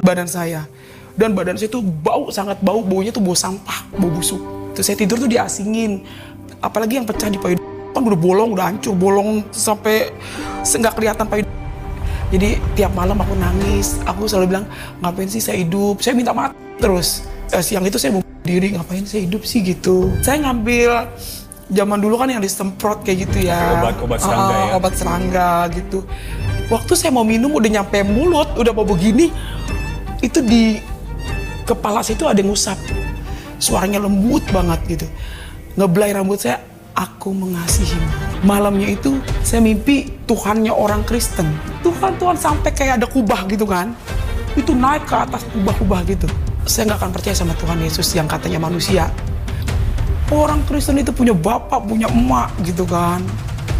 badan saya. Dan badan saya tuh bau, sangat bau, baunya tuh bau sampah, bau busuk. Terus saya tidur tuh diasingin. Apalagi yang pecah di payudara, kan udah bolong, udah hancur, bolong sampai nggak kelihatan payudara. Jadi tiap malam aku nangis, aku selalu bilang, ngapain sih saya hidup? Saya minta maaf terus. Siang itu saya mau diri, ngapain saya hidup sih gitu. Saya ngambil, zaman dulu kan yang disemprot kayak gitu ya. Obat serangga ya? Obat serangga gitu. Waktu saya mau minum udah nyampe mulut, udah mau begini, itu di kepala saya itu ada yang ngusap. Suaranya lembut banget gitu. Ngebelai rambut saya, aku mengasihimu. Malamnya itu saya mimpi Tuhannya orang Kristen. Tuhan sampai kayak ada kubah gitu kan. Itu naik ke atas kubah-kubah gitu. Saya nggak akan percaya sama Tuhan Yesus yang katanya manusia. Orang Kristen itu punya bapak, punya emak gitu kan.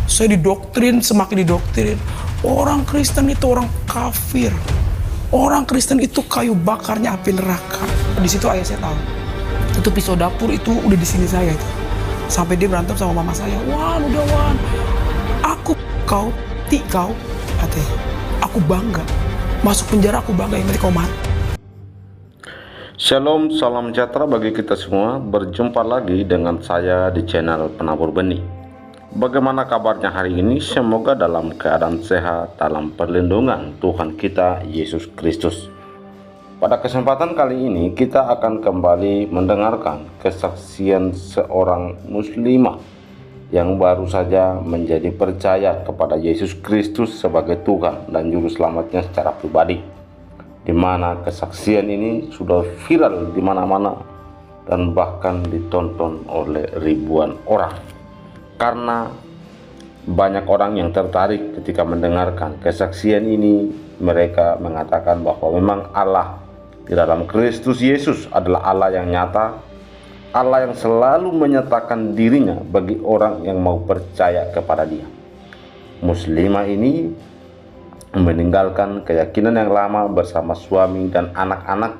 Saya didoktrin, semakin didoktrin. Orang Kristen itu orang kafir. Orang Kristen itu kayu bakarnya api neraka. Di situ ayah saya tahu. Itu pisau dapur itu udah di sini saya itu. Sampai dia berantem sama mama saya. Wan, udah Wan. Aku, kau, katanya. Aku bangga. Masuk penjara aku bangga, yang penting kau mati. Shalom, salam sejahtera bagi kita semua. Berjumpa lagi dengan saya di channel Penabur Benih. Bagaimana kabarnya hari ini? Semoga dalam keadaan sehat, dalam perlindungan Tuhan kita Yesus Kristus. Pada kesempatan kali ini kita akan kembali mendengarkan kesaksian seorang muslimah yang baru saja menjadi percaya kepada Yesus Kristus sebagai Tuhan dan Juru Selamatnya secara pribadi, di mana kesaksian ini sudah viral di mana-mana dan bahkan ditonton oleh ribuan orang. Karena banyak orang yang tertarik ketika mendengarkan kesaksian ini, mereka mengatakan bahwa memang Allah di dalam Kristus Yesus adalah Allah yang nyata, Allah yang selalu menyatakan dirinya bagi orang yang mau percaya kepada Dia. Muslimah ini meninggalkan keyakinan yang lama bersama suami dan anak-anak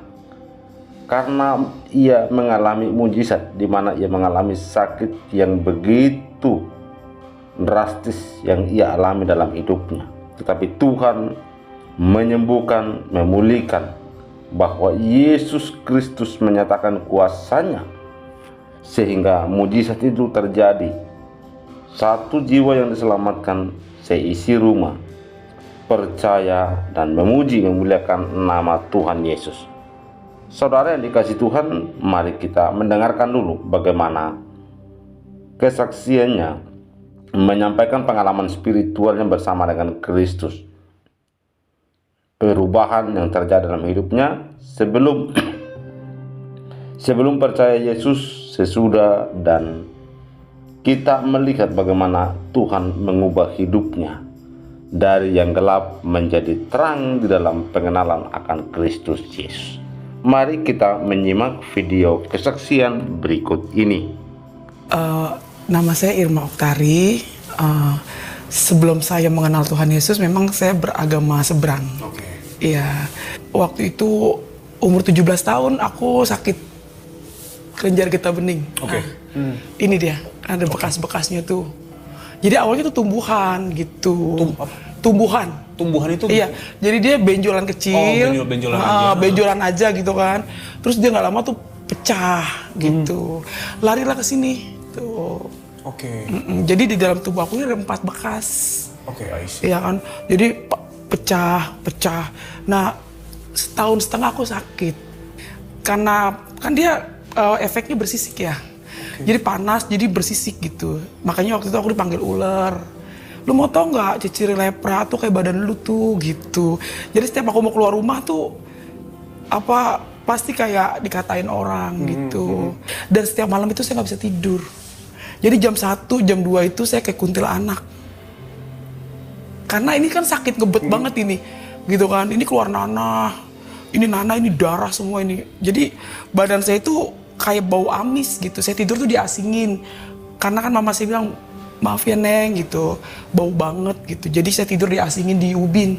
karena ia mengalami mujizat, di mana ia mengalami sakit yang begitu drastis yang ia alami dalam hidupnya. Tetapi Tuhan menyembuhkan, memulihkan, bahwa Yesus Kristus menyatakan kuasanya sehingga mujizat itu terjadi. Satu jiwa yang diselamatkan, seisi rumah percaya dan memuji, memuliakan nama Tuhan Yesus. Saudara yang dikasihi Tuhan, mari kita mendengarkan dulu bagaimana kesaksiannya menyampaikan pengalaman spiritualnya bersama dengan Kristus. Perubahan yang terjadi dalam hidupnya sebelum percaya Yesus, sesudah, dan kita melihat bagaimana Tuhan mengubah hidupnya dari yang gelap menjadi terang di dalam pengenalan akan Kristus Yesus. Mari kita menyimak video kesaksian berikut ini. Nama saya Irma Oktari. Sebelum saya mengenal Tuhan Yesus, memang saya beragama seberang. Iya, waktu itu umur 17 tahun aku sakit kelenjar getah bening. Ini dia, ada bekas-bekasnya tuh. Jadi awalnya tuh tumbuhan gitu. Tumbuhan itu? Iya, jadi dia benjolan kecil. Benjolan aja gitu kan. Terus dia nggak lama tuh pecah gitu. Larilah ke sini tuh. Jadi di dalam tubuh aku ini ada 4 bekas. I see. Iya kan, jadi pecah. Nah, setahun setengah aku sakit karena kan dia efeknya bersisik ya. Jadi panas, jadi bersisik gitu. Makanya waktu itu aku dipanggil ular. Lu mau tau nggak, ciri lepra tuh kayak badan lu tuh gitu. Jadi setiap aku mau keluar rumah tuh pasti kayak dikatain orang gitu. Dan setiap malam itu saya nggak bisa tidur. Jadi jam 1, jam 2 itu saya kayak kuntilanak. Karena ini kan sakit ngebet banget ini, gitu kan. Ini keluar nanah, ini darah semua ini. Jadi badan saya itu kayak bau amis gitu. Saya tidur tuh diasingin. Karena kan mama saya bilang, maaf ya Neng gitu, bau banget gitu. Jadi saya tidur diasingin di ubin.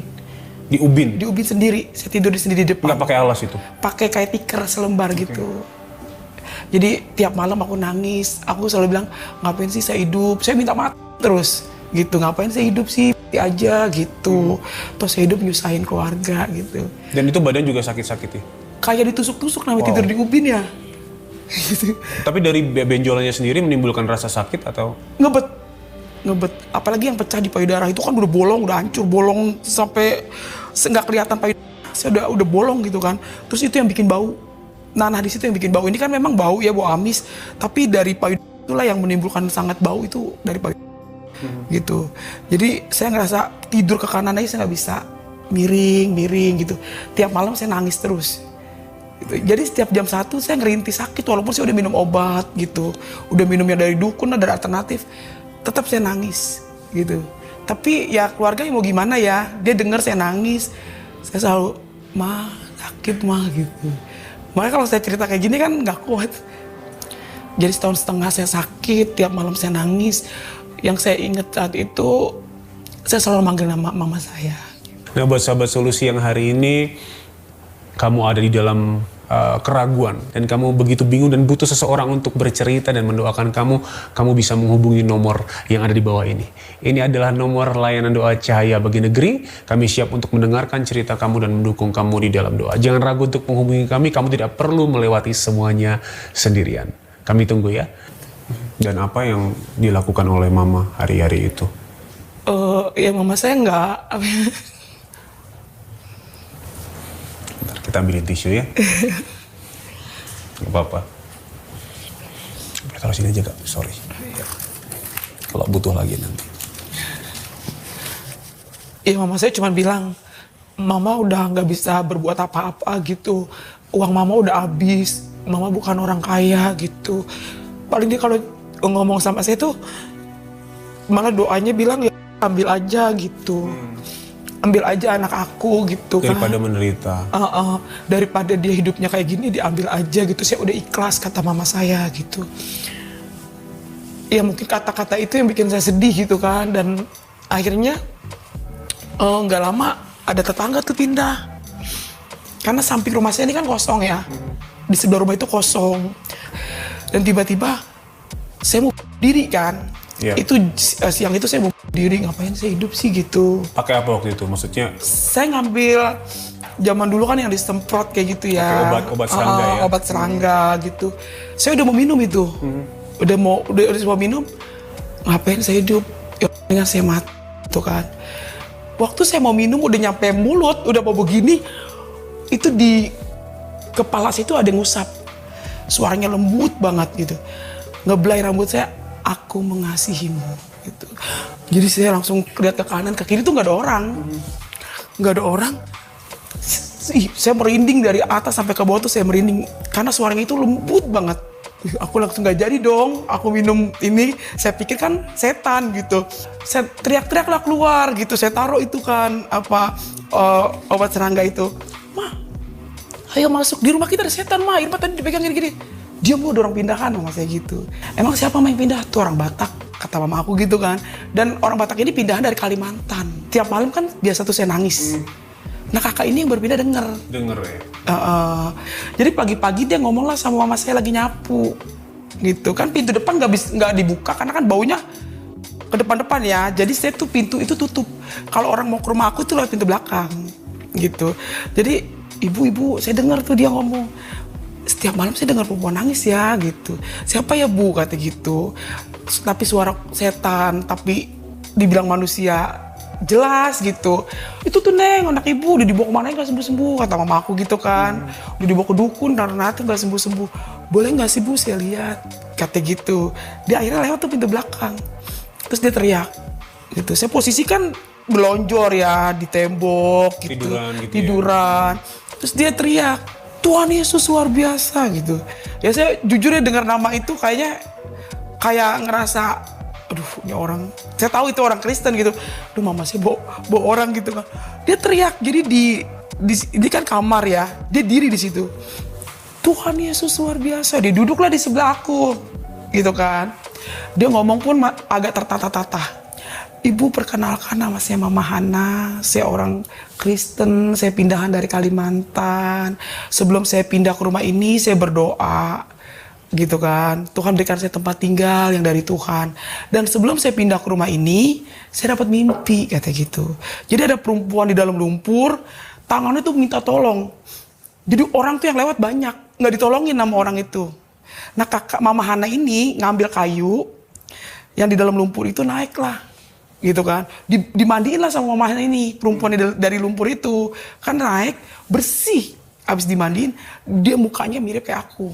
Di ubin? Di ubin sendiri, saya tidur di sini di depan. Nggak pakai alas itu? Pakai kayak tikar selembar gitu. Jadi tiap malam aku nangis, aku selalu bilang, ngapain sih saya hidup? Saya minta maaf terus gitu, ngapain saya hidup sih? aja gitu. Terus saya hidup nyusahin keluarga gitu. Dan itu badan juga sakit-sakit ya? Kayak ditusuk-tusuk namanya tidur di ubin ya. Gitu. Tapi dari benjolannya sendiri menimbulkan rasa sakit atau? Ngebet. Apalagi yang pecah di payudara itu kan udah bolong, udah hancur, bolong sampai nggak kelihatan payudara. Saya udah bolong gitu kan. Terus itu yang bikin bau. Nah di situ yang bikin bau. Ini kan memang bau ya, bau amis. Tapi dari payudara itulah yang menimbulkan sangat bau itu dari payudara. Gitu. Jadi saya ngerasa tidur ke kanan aja saya nggak bisa. Miring gitu. Tiap malam saya nangis terus. Gitu. Jadi setiap jam 1 saya ngerintih sakit walaupun saya udah minum obat gitu. Udah minum yang dari dukun, dari alternatif. Tetap saya nangis gitu. Tapi ya keluarga mau gimana ya. Dia dengar saya nangis. Saya selalu, "Ma, sakit Ma," gitu. Makanya kalau saya cerita kayak gini kan gak kuat. Jadi setahun setengah saya sakit, tiap malam saya nangis. Yang saya ingat saat itu, saya selalu manggil nama mama saya. Nah buat sahabat solusi yang hari ini, kamu ada di dalam keraguan dan kamu begitu bingung dan butuh seseorang untuk bercerita dan mendoakan kamu bisa menghubungi nomor yang ada di bawah ini. Ini adalah nomor layanan doa Cahaya Bagi Negeri. Kami siap untuk mendengarkan cerita kamu dan mendukung kamu di dalam doa. Jangan ragu untuk menghubungi kami, kamu tidak perlu melewati semuanya sendirian. Kami tunggu ya. Dan apa yang dilakukan oleh mama hari-hari itu? Ya mama saya nggak. Kita ambilin tisu ya. Gak apa-apa. Taruh sini aja Kak, sorry. Kalau butuh lagi nanti. Iya mama saya cuma bilang, mama udah nggak bisa berbuat apa-apa gitu. Uang mama udah habis, mama bukan orang kaya gitu. Paling dia kalau ngomong sama saya tuh, malah doanya bilang ya ambil aja gitu. Ambil aja anak aku gitu kan. Daripada menderita. Daripada dia hidupnya kayak gini diambil aja gitu. Saya udah ikhlas kata mama saya gitu. Ya mungkin kata-kata itu yang bikin saya sedih gitu kan. Dan akhirnya nggak lama ada tetangga tuh pindah. Karena samping rumah saya ini kan kosong ya. Di sebelah rumah itu kosong. Dan tiba-tiba saya mau diri kan. Yeah. Itu siang itu saya mau diri, ngapain saya hidup sih gitu. Pakai apa waktu itu? Maksudnya? Saya ngambil zaman dulu kan yang disemprot kayak gitu ya. Obat serangga ya? Obat serangga gitu. Saya udah mau minum itu. Udah mau minum, ngapain saya hidup? Ya dengan saya mati gitu kan. Waktu saya mau minum udah nyampe mulut, udah mau begini, itu di kepala saya itu ada yang ngusap. Suaranya lembut banget gitu. Ngebelai rambut saya, "Aku mengasihimu," gitu. Jadi saya langsung lihat ke kanan, ke kiri tuh nggak ada orang, nggak ada orang. Saya merinding dari atas sampai ke bawah tuh saya merinding karena suaranya itu lembut banget. Aku langsung nggak jadi dong, aku minum ini. Saya pikir kan setan gitu. Saya teriak-teriak lah keluar gitu. Saya taruh itu kan obat serangga itu. "Ma, ayo masuk, di rumah kita ada setan Ma, Irma tadi dipegang gini-gini." "Dia mau dorong pindahan," mama saya gitu. "Emang siapa main pindah?" "Tuh orang Batak," kata mama aku gitu kan. Dan orang Batak ini pindahan dari Kalimantan. Tiap malam kan biasa tuh saya nangis. Nah kakak ini yang berpindah denger ya? Jadi pagi-pagi dia ngomong lah sama mama saya lagi nyapu. Gitu kan, pintu depan nggak dibuka karena kan baunya ke depan-depan ya. Jadi saya tuh pintu itu tutup. Kalau orang mau ke rumah aku tuh lewat pintu belakang. Gitu. Jadi ibu-ibu saya dengar tuh dia ngomong, "Setiap malam saya dengar perempuan nangis ya," gitu. "Siapa ya Bu?" kata gitu. Tapi suara setan, tapi dibilang manusia jelas gitu. "Itu tuh Neng, anak ibu udah dibawa kemana nggak sembuh-sembuh," kata mama aku gitu kan. "Udah dibawa ke dukun, karena itu nggak sembuh-sembuh. Boleh nggak sih Bu saya lihat?" kata gitu. Dia akhirnya lewat tuh pintu belakang. Terus dia teriak gitu. Saya posisi kan melonjor ya di tembok gitu. Tiduran. Terus dia teriak, "Tuhan Yesus luar biasa," gitu. Ya saya jujur ya dengar nama itu kayak ngerasa, aduh ini orang, saya tahu itu orang Kristen gitu. Aduh mama saya bawa orang gitu kan. Dia teriak, jadi di kan kamar ya, dia diri di situ. "Tuhan Yesus luar biasa." Dia duduklah di sebelah aku gitu kan. Dia ngomong pun agak tertata-tata. "Ibu, perkenalkan, nama saya Mama Hana. Saya orang Kristen, saya pindahan dari Kalimantan. Sebelum saya pindah ke rumah ini, saya berdoa. gitu kan. Tuhan berikan saya tempat tinggal yang dari Tuhan. Dan sebelum saya pindah ke rumah ini, saya dapat mimpi kata gitu. Jadi ada perempuan di dalam lumpur, tangannya tuh minta tolong. Jadi orang tuh yang lewat banyak, nggak ditolongin sama orang itu. Nah kakak Mama Hana ini ngambil kayu yang di dalam lumpur itu, naiklah gitu kan. Dimandiin lah sama Mama Hana ini, perempuan dari lumpur itu. Kan naik, bersih. Abis dimandiin, dia mukanya mirip kayak aku.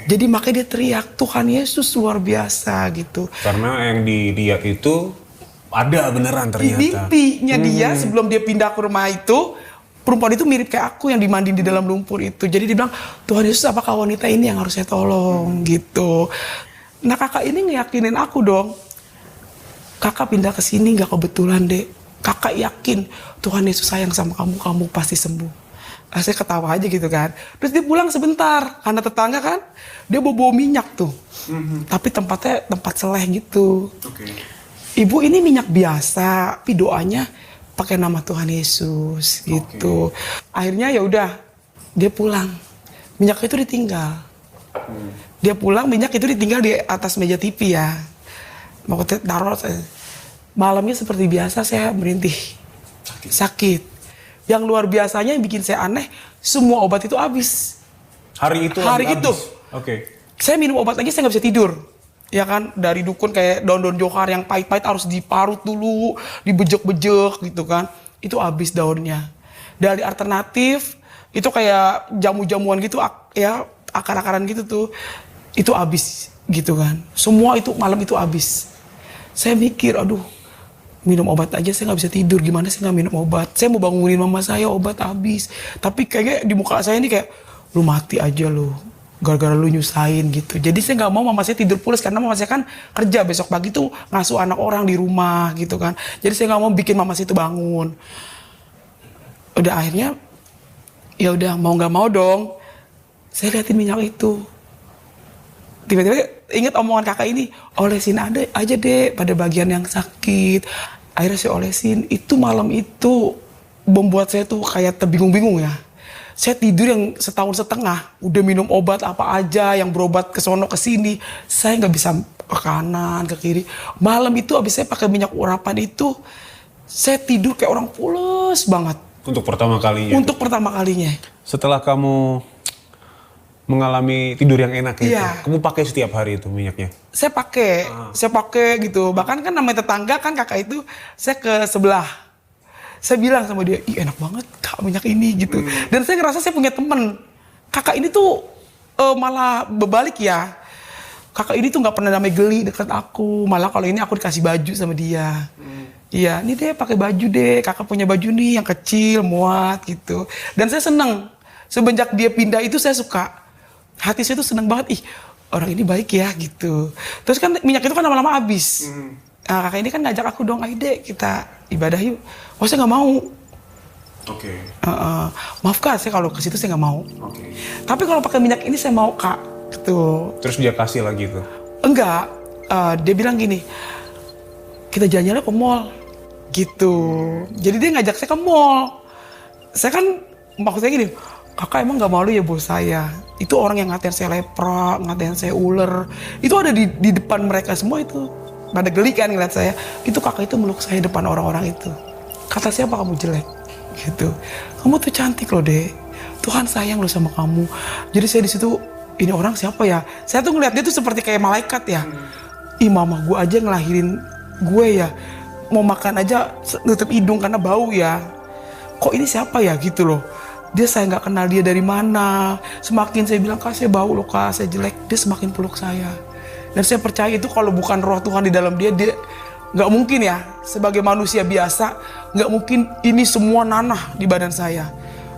Jadi makanya dia teriak, Tuhan Yesus luar biasa gitu. Karena yang dilihat itu ada beneran ternyata. Di mimpinya dia sebelum dia pindah ke rumah itu, perempuan itu mirip kayak aku yang dimandiin di dalam lumpur itu. Jadi dia bilang, Tuhan Yesus apakah wanita ini yang harus saya tolong gitu. Nah kakak ini ngeyakinin aku dong. Kakak pindah ke sini gak kebetulan deh. Kakak yakin Tuhan Yesus sayang sama kamu, kamu pasti sembuh. Saya ketawa aja gitu kan. Terus dia pulang sebentar, karena tetangga kan, dia bawa minyak tuh. Tapi tempatnya tempat seleh gitu. Ibu ini minyak biasa, tapi doanya pakai nama Tuhan Yesus gitu. Akhirnya ya udah, dia pulang. Minyak itu ditinggal. Dia pulang, minyak itu ditinggal di atas meja TV ya. Mau taruh, malamnya seperti biasa saya merintih sakit. Yang luar biasanya yang bikin saya aneh, semua obat itu habis. Hari itu. Saya minum obat lagi saya nggak bisa tidur. Ya kan, dari dukun kayak daun-daun johar yang pahit-pahit harus diparut dulu, dibejek-bejek gitu kan. Itu habis daunnya. Dari alternatif, itu kayak jamu-jamuan gitu ya, akar-akaran gitu tuh. Itu habis gitu kan. Semua itu malam itu habis. Saya mikir, aduh, minum obat aja saya nggak bisa tidur, gimana sih nggak minum obat? Saya mau bangunin mama saya, obat habis. Tapi kayaknya di muka saya ini kayak, lu mati aja lu, gara-gara lu nyusahin gitu. Jadi saya nggak mau mama saya tidur pulas, karena mama saya kan kerja besok pagi tuh ngasuh anak orang di rumah gitu kan. Jadi saya nggak mau bikin mama saya itu bangun. Udah akhirnya, ya udah mau nggak mau dong, saya liatin minyak itu. Tiba-tiba ingat omongan kakak ini, olesin aja deh pada bagian yang sakit. Akhirnya saya olesin. Itu malam itu membuat saya tuh kayak terbingung-bingung ya. Saya tidur yang setahun setengah, udah minum obat apa aja, yang berobat ke sono ke sini, saya nggak bisa ke kanan ke kiri. Malam itu abis saya pakai minyak urapan itu, saya tidur kayak orang pules banget. Untuk pertama kalinya. Untuk pertama kalinya. Setelah kamu mengalami tidur yang enak gitu. Iya. Kamu pakai setiap hari itu minyaknya? Saya pakai gitu. Bahkan kan namanya tetangga kan kakak itu, saya ke sebelah. Saya bilang sama dia, ih enak banget kak minyak ini gitu. Dan saya ngerasa saya punya temen. Kakak ini tuh malah berbalik ya. Kakak ini tuh nggak pernah namanya geli deket aku. Malah kalau ini aku dikasih baju sama dia. Iya, ini deh pakai baju deh. Kakak punya baju nih yang kecil, muat gitu. Dan saya seneng. Semenjak dia pindah itu saya suka. Hati saya tuh seneng banget, ih orang ini baik ya gitu. Terus kan minyak itu kan lama-lama habis. Nah kakak ini kan ngajak aku dong, ayo deh kita ibadah yuk. Oh saya nggak mau. Maaf kak, saya kalau ke situ saya nggak mau. Tapi kalau pakai minyak ini saya mau kak. Gitu. Terus dia kasih lagi tuh? Enggak, dia bilang gini, kita jalan-jalan ke mall. Gitu. Jadi dia ngajak saya ke mall. Saya kan maksudnya gini, kakak emang gak malu ya bos saya? Itu orang yang ngatain saya lepra, ngatain saya ular. Itu ada di depan mereka semua itu. Pada geli kan ngeliat saya. Itu kakak itu meluk saya depan orang-orang itu. Kata siapa kamu jelek? Gitu. Kamu tuh cantik loh deh. Tuhan sayang loh sama kamu. Jadi saya di situ, ini orang siapa ya? Saya tuh ngeliat dia tuh seperti kayak malaikat ya. Ih mama gue aja ngelahirin gue ya. Mau makan aja nutup hidung karena bau ya. Kok ini siapa ya gitu loh. Dia saya nggak kenal dia dari mana. Semakin saya bilang, kak saya bau loh kak, saya jelek. Dia semakin peluk saya. Dan saya percaya itu kalau bukan roh Tuhan di dalam dia nggak mungkin ya. Sebagai manusia biasa, nggak mungkin ini semua nanah di badan saya.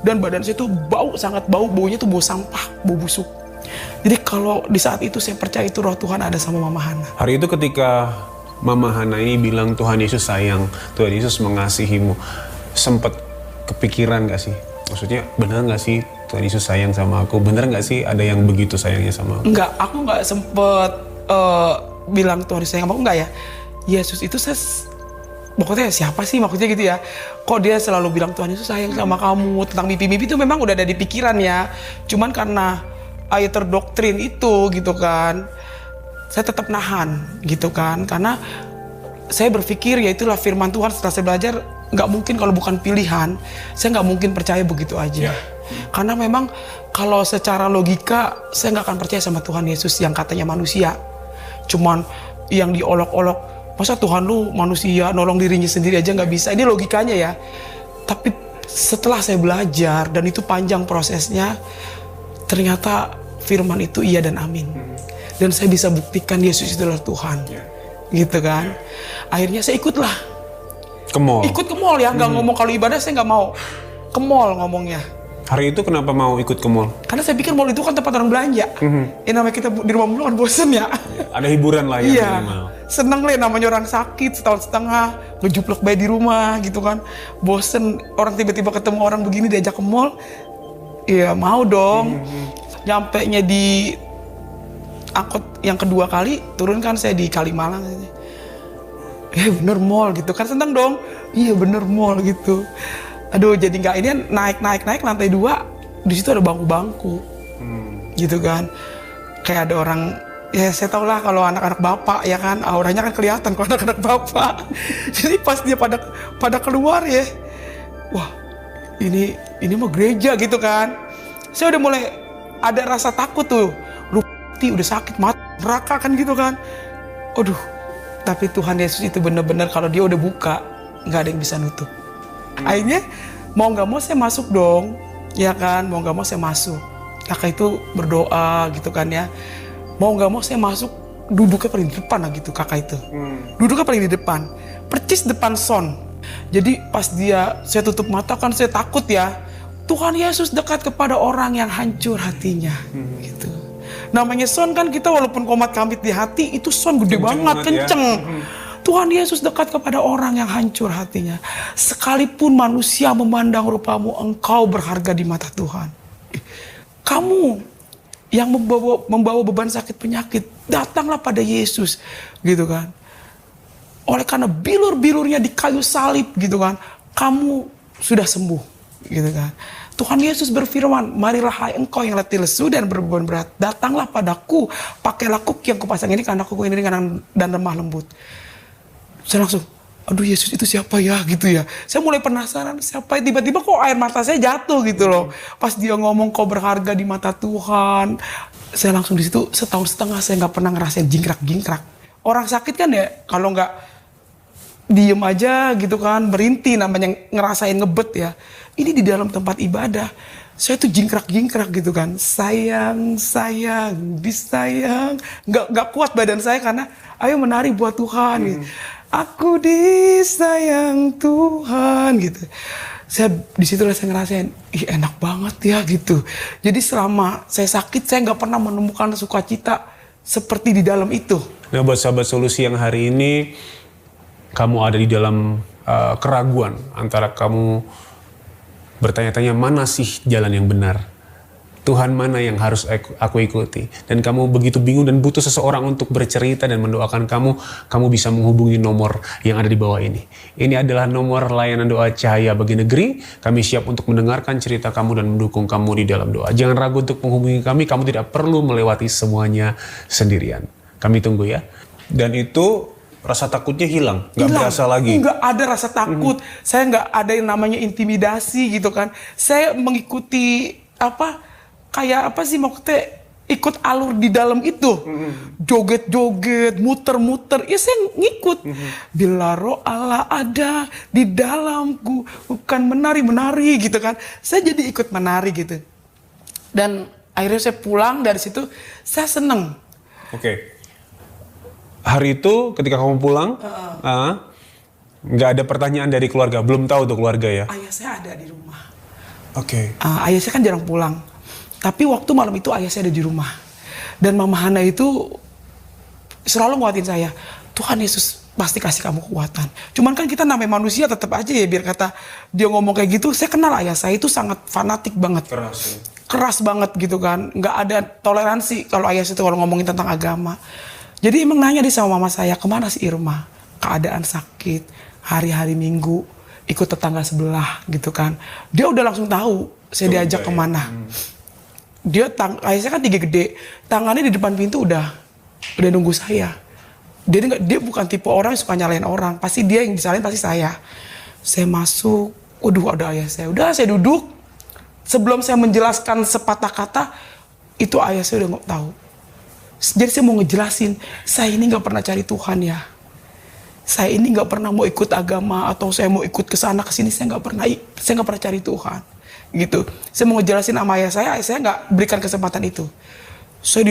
Dan badan saya tuh bau, sangat bau. Baunya tuh bau sampah, bau busuk. Jadi kalau di saat itu saya percaya itu roh Tuhan ada sama Mama Hana. Hari itu ketika Mama Hana ini bilang Tuhan Yesus sayang, Tuhan Yesus mengasihimu, sempat kepikiran gak sih? Maksudnya bener gak sih Tuhan Yesus sayang sama aku? Bener gak sih ada yang begitu sayangnya sama aku? Enggak, aku gak sempet bilang Tuhan Yesus sayang sama aku, enggak ya. Yesus itu pokoknya siapa sih maksudnya gitu ya. Kok dia selalu bilang Tuhan Yesus sayang sama kamu. Tentang mimpi-mimpi itu memang udah ada di pikiran ya. Cuman karena ayat terdoktrin itu gitu kan, saya tetap nahan gitu kan, karena saya berpikir ya itulah firman Tuhan. Setelah saya belajar, nggak mungkin kalau bukan pilihan, saya nggak mungkin percaya begitu aja. Karena memang kalau secara logika saya nggak akan percaya sama Tuhan Yesus yang katanya manusia, cuman yang diolok-olok. Masa Tuhan lu manusia nolong dirinya sendiri aja nggak bisa? Ini logikanya ya. Tapi setelah saya belajar dan itu panjang prosesnya, ternyata firman itu iya dan amin. Dan saya bisa buktikan Yesus itu adalah Tuhan. Gitu kan. Akhirnya saya ikutlah. Ke mall. Ikut ke mall ya, nggak ngomong kalau ibadah saya nggak mau. Ke mall ngomongnya. Hari itu kenapa mau ikut ke mall? Karena saya pikir mall itu kan tempat orang belanja. Ya namanya kita di rumah mulu kan bosen ya. Ada hiburan lah ya. Iya, minimal. seneng lah namanya orang sakit setahun setengah, ngejuplok bayi di rumah gitu kan. Bosen, orang tiba-tiba ketemu orang begini diajak ke mall. Iya mau dong. Nyampenya di angkot yang kedua kali, turun kan saya di Kalimalang. Bener mall gitu kan, seneng dong. Iya bener mall gitu. Aduh jadi nggak, ini naik lantai 2, di situ ada bangku-bangku. Gitu kan. Kayak ada orang, ya saya tau lah kalau anak-anak bapak ya kan, auranya kan kelihatan kalau anak-anak bapak. Jadi pas dia pada keluar ya, wah ini mau gereja gitu kan. Saya udah mulai ada rasa takut tuh, lu udah sakit mati neraka kan gitu kan. Aduh, tapi Tuhan Yesus itu bener-bener kalau dia udah buka, nggak ada yang bisa nutup. Akhirnya mau nggak mau saya masuk dong, ya kan, mau nggak mau saya masuk. Kakak itu berdoa gitu kan ya. Mau nggak mau saya masuk, duduknya paling di depan lah gitu kakak itu. Duduknya paling di depan, percis depan Son. Jadi pas saya tutup mata kan saya takut ya. Tuhan Yesus dekat kepada orang yang hancur hatinya, gitu. Namanya Son kan kita walaupun komat kamit di hati, itu Son gede banget, kenceng. Ya. Tuhan Yesus dekat kepada orang yang hancur hatinya. Sekalipun manusia memandang rupamu, engkau berharga di mata Tuhan. Kamu yang membawa beban sakit penyakit, datanglah pada Yesus, gitu kan. Oleh karena bilur-bilurnya di kayu salib, gitu kan, kamu sudah sembuh, gitu kan. Tuhan Yesus berfirman, marilah hai engkau yang letih lesu dan berbeban berat, datanglah padaku, pakailah kuk yang kupasang ini karena kuku ini ringan dan lemah lembut. Saya langsung, aduh Yesus itu siapa ya gitu ya. Saya mulai penasaran siapa, tiba-tiba kok air mata saya jatuh gitu loh. Pas dia ngomong kau berharga di mata Tuhan. Saya langsung di situ setahun setengah saya nggak pernah ngerasain jingkrak-jingkrak. Orang sakit kan ya kalau nggak diem aja gitu kan, berhenti namanya ngerasain ngebet ya. Ini di dalam tempat ibadah. Saya tuh jingkrak-jingkrak gitu kan. Sayang, disayang. Nggak kuat badan saya karena ayo menari buat Tuhan gitu. Aku disayang Tuhan gitu. Saya disitulah saya ngerasain, enak banget ya gitu. Jadi selama saya sakit saya nggak pernah menemukan sukacita seperti di dalam itu. Nah buat sahabat solusi yang hari ini kamu ada di dalam keraguan antara kamu bertanya-tanya mana sih jalan yang benar. Tuhan mana yang harus aku ikuti. Dan kamu begitu bingung dan butuh seseorang untuk bercerita dan mendoakan kamu bisa menghubungi nomor yang ada di bawah ini. Ini adalah nomor layanan doa Cahaya Bagi Negeri. Kami siap untuk mendengarkan cerita kamu dan mendukung kamu di dalam doa. Jangan ragu untuk menghubungi kami, kamu tidak perlu melewati semuanya sendirian. Kami tunggu ya. Dan itu rasa takutnya hilang, nggak berasa lagi. Nggak ada rasa takut. Saya nggak ada yang namanya intimidasi gitu kan. Saya mengikuti kayak apa sih maksudnya ikut alur di dalam itu. Joget-joget, muter-muter, ya saya ngikut. Bila roh Allah ada di dalamku, bukan menari-menari gitu kan. Saya jadi ikut menari gitu. Dan akhirnya saya pulang dari situ, saya seneng. Oke. Hari itu ketika kamu pulang, nggak ada pertanyaan dari keluarga, belum tahu tuh keluarga ya? Ayah saya ada di rumah. Oke. Ayah saya kan jarang pulang. Tapi waktu malam itu ayah saya ada di rumah. Dan Mama Hana itu selalu nguatin saya. Tuhan Yesus pasti kasih kamu kekuatan. Cuman kan kita namanya manusia tetap aja ya biar kata dia ngomong kayak gitu. Saya kenal ayah saya itu sangat fanatik banget. Keras ya? Keras banget gitu kan. Nggak ada toleransi kalau ayah saya itu kalau ngomongin tentang agama. Jadi emang nanya dia sama mama saya, kemana sih Irma? Keadaan sakit, hari-hari Minggu, ikut tetangga sebelah gitu kan. Dia udah langsung tahu saya diajak kemana. ayah saya kan tinggi gede, tangannya di depan pintu udah nunggu saya. Dia bukan tipe orang yang suka nyalain orang, pasti dia yang disalahin pasti saya. Saya masuk, waduh ada ayah saya. Udah saya duduk, sebelum saya menjelaskan sepatah kata, itu ayah saya udah nggak tahu. Jadi saya mau ngejelasin, saya ini nggak pernah cari Tuhan ya. Saya ini nggak pernah mau ikut agama atau saya mau ikut ke sana ke sini, saya nggak pernah cari Tuhan. Gitu. Saya mau ngejelasin sama ayah saya nggak berikan kesempatan itu. Saya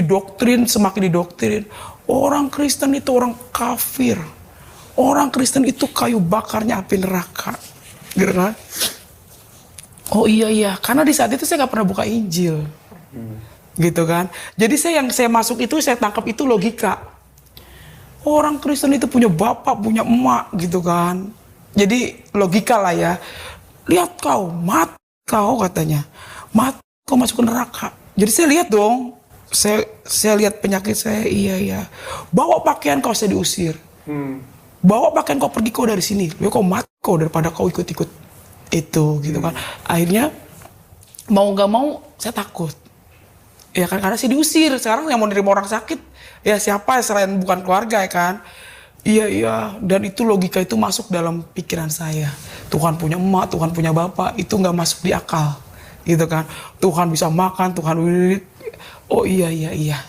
semakin didoktrin. Orang Kristen itu orang kafir. Orang Kristen itu kayu bakarnya api neraka. Gitu kan? Oh iya, karena di saat itu saya nggak pernah buka Injil. Gitu kan. Jadi yang saya masuk itu, saya tangkap itu logika. Orang Kristen itu punya bapak, punya emak gitu kan. Jadi logika lah ya. Lihat kau, mati kau katanya. Mati kau masuk ke neraka. Jadi saya lihat dong. Saya lihat penyakit saya, iya. Bawa pakaian kau, saya diusir. Bawa pakaian kau, pergi kau dari sini. Kau mati kau daripada kau ikut-ikut itu gitu kan. Akhirnya mau nggak mau saya takut. Ya kan, karena saya diusir. Sekarang yang mau nerima orang sakit, ya siapa selain bukan keluarga ya kan. Iya. Dan itu logika itu masuk dalam pikiran saya. Tuhan punya emak, Tuhan punya bapak, itu nggak masuk di akal. Gitu kan. Tuhan bisa makan, Tuhan oh iya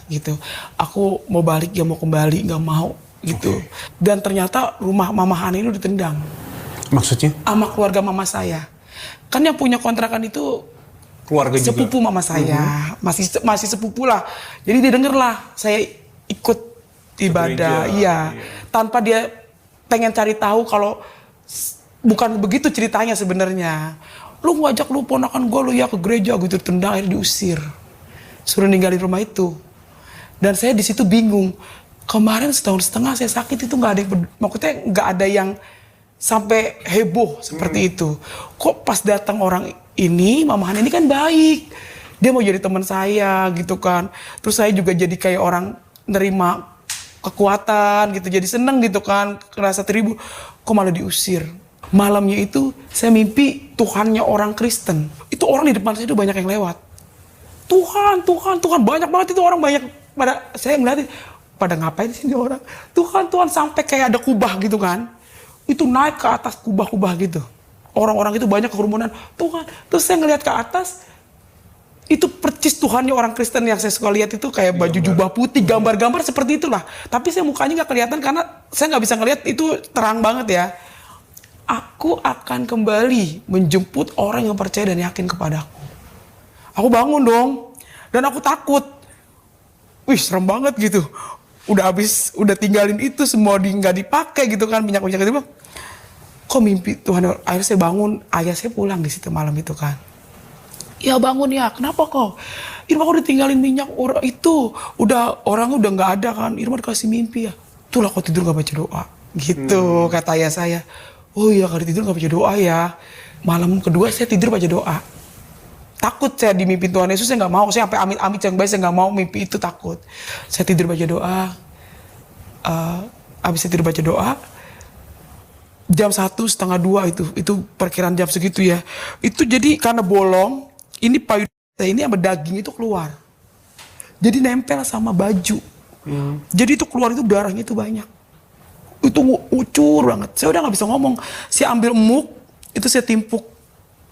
gitu. Aku mau balik, ya mau kembali, nggak mau gitu. Dan ternyata rumah Mama Hani itu ditendang. Maksudnya? Sama keluarga mama saya. Kan yang punya kontrakan itu keluarga juga. Sepupu mama saya. Masih sepupu lah. Jadi dia denger lah saya ikut ibadah. Iya. Tanpa dia pengen cari tahu kalau bukan begitu ceritanya sebenarnya. Lu ngajak lu ponakan gue lu ya ke gereja gitu, tendang, akhirnya diusir. Suruh ninggalin rumah itu. Dan saya di situ bingung. Kemarin setahun setengah saya sakit itu maksudnya nggak ada yang sampai heboh seperti itu. Kok pas datang orang ini, Mama Hani ini kan baik. Dia mau jadi teman saya gitu kan. Terus saya juga jadi kayak orang nerima kekuatan gitu. Jadi seneng gitu kan, ngerasa terhibur. Kok malah diusir. Malamnya itu saya mimpi Tuhannya orang Kristen. Itu orang di depan saya itu banyak yang lewat. Tuhan, banyak banget itu orang, banyak pada saya ngeliatin, pada ngapain sih ini orang? Tuhan, sampai kayak ada kubah gitu kan. Itu naik ke atas kubah-kubah gitu. Orang-orang itu banyak kerumunan. Tuhan, terus saya ngeliat ke atas, itu percis Tuhannya orang Kristen yang saya suka lihat itu kayak baju jubah putih, gambar-gambar seperti itulah. Tapi saya mukanya nggak kelihatan karena saya nggak bisa ngelihat, itu terang banget ya. Aku akan kembali menjemput orang yang percaya dan yakin kepadaku. Aku bangun dong, dan aku takut. Wih, serem banget gitu. Udah tinggalin itu semua, nggak dipakai gitu kan, minyak itu. Kok mimpi Tuhan? Akhirnya saya bangun, ayah saya pulang di situ malam itu kan. Ya bangun ya, kenapa kok? Irma kok ditinggalin minyak orang itu, orangnya udah nggak ada kan? Irma dikasih mimpi ya. Itulah kok tidur nggak baca doa, gitu kata ayah saya. Oh iya, kalau tidur nggak baca doa ya. Malam kedua saya tidur baca doa. Takut saya dimimpi Tuhan Yesus, saya nggak mau. Saya sampai amit-amit yang baik, saya nggak mau mimpi itu, takut. Saya tidur baca doa. Abis saya tidur baca doa, jam 1:30 itu perkiraan jam segitu ya. Itu jadi karena bolong, ini payudara ini sama daging itu keluar. Jadi nempel sama baju. Jadi itu keluar itu darahnya itu banyak. Itu ucur banget. Saya udah nggak bisa ngomong. Saya ambil emuk, itu saya timpuk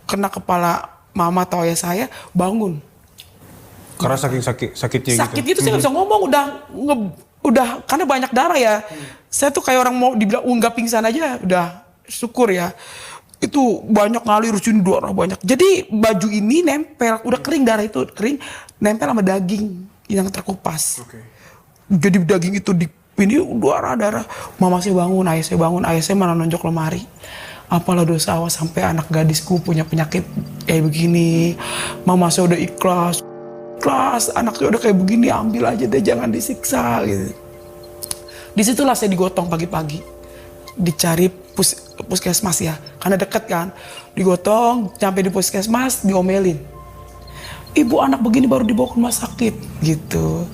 kena kepala mama atau ayah saya, bangun. Karena saking sakitnya gitu. Sakitnya itu saya nggak bisa ngomong, udah karena banyak darah ya. Saya tuh kayak orang mau dibilang nggak pingsan aja, udah syukur ya. Itu banyak ngalir sini darah banyak. Jadi baju ini nempel, udah kering, darah itu kering, nempel sama daging yang terkupas. Jadi daging itu ini darah. Mama saya bangun, ayah saya malah nonjok lemari. Apalah dosa awas sampai anak gadisku punya penyakit kayak begini. Mama saya udah ikhlas, anaknya udah kayak begini, ambil aja deh, jangan disiksa gitu. Disitulah saya digotong pagi-pagi, dicari puskesmas ya, karena deket kan. Digotong, sampai di puskesmas diomelin. Ibu anak begini baru dibawa ke rumah sakit gitu.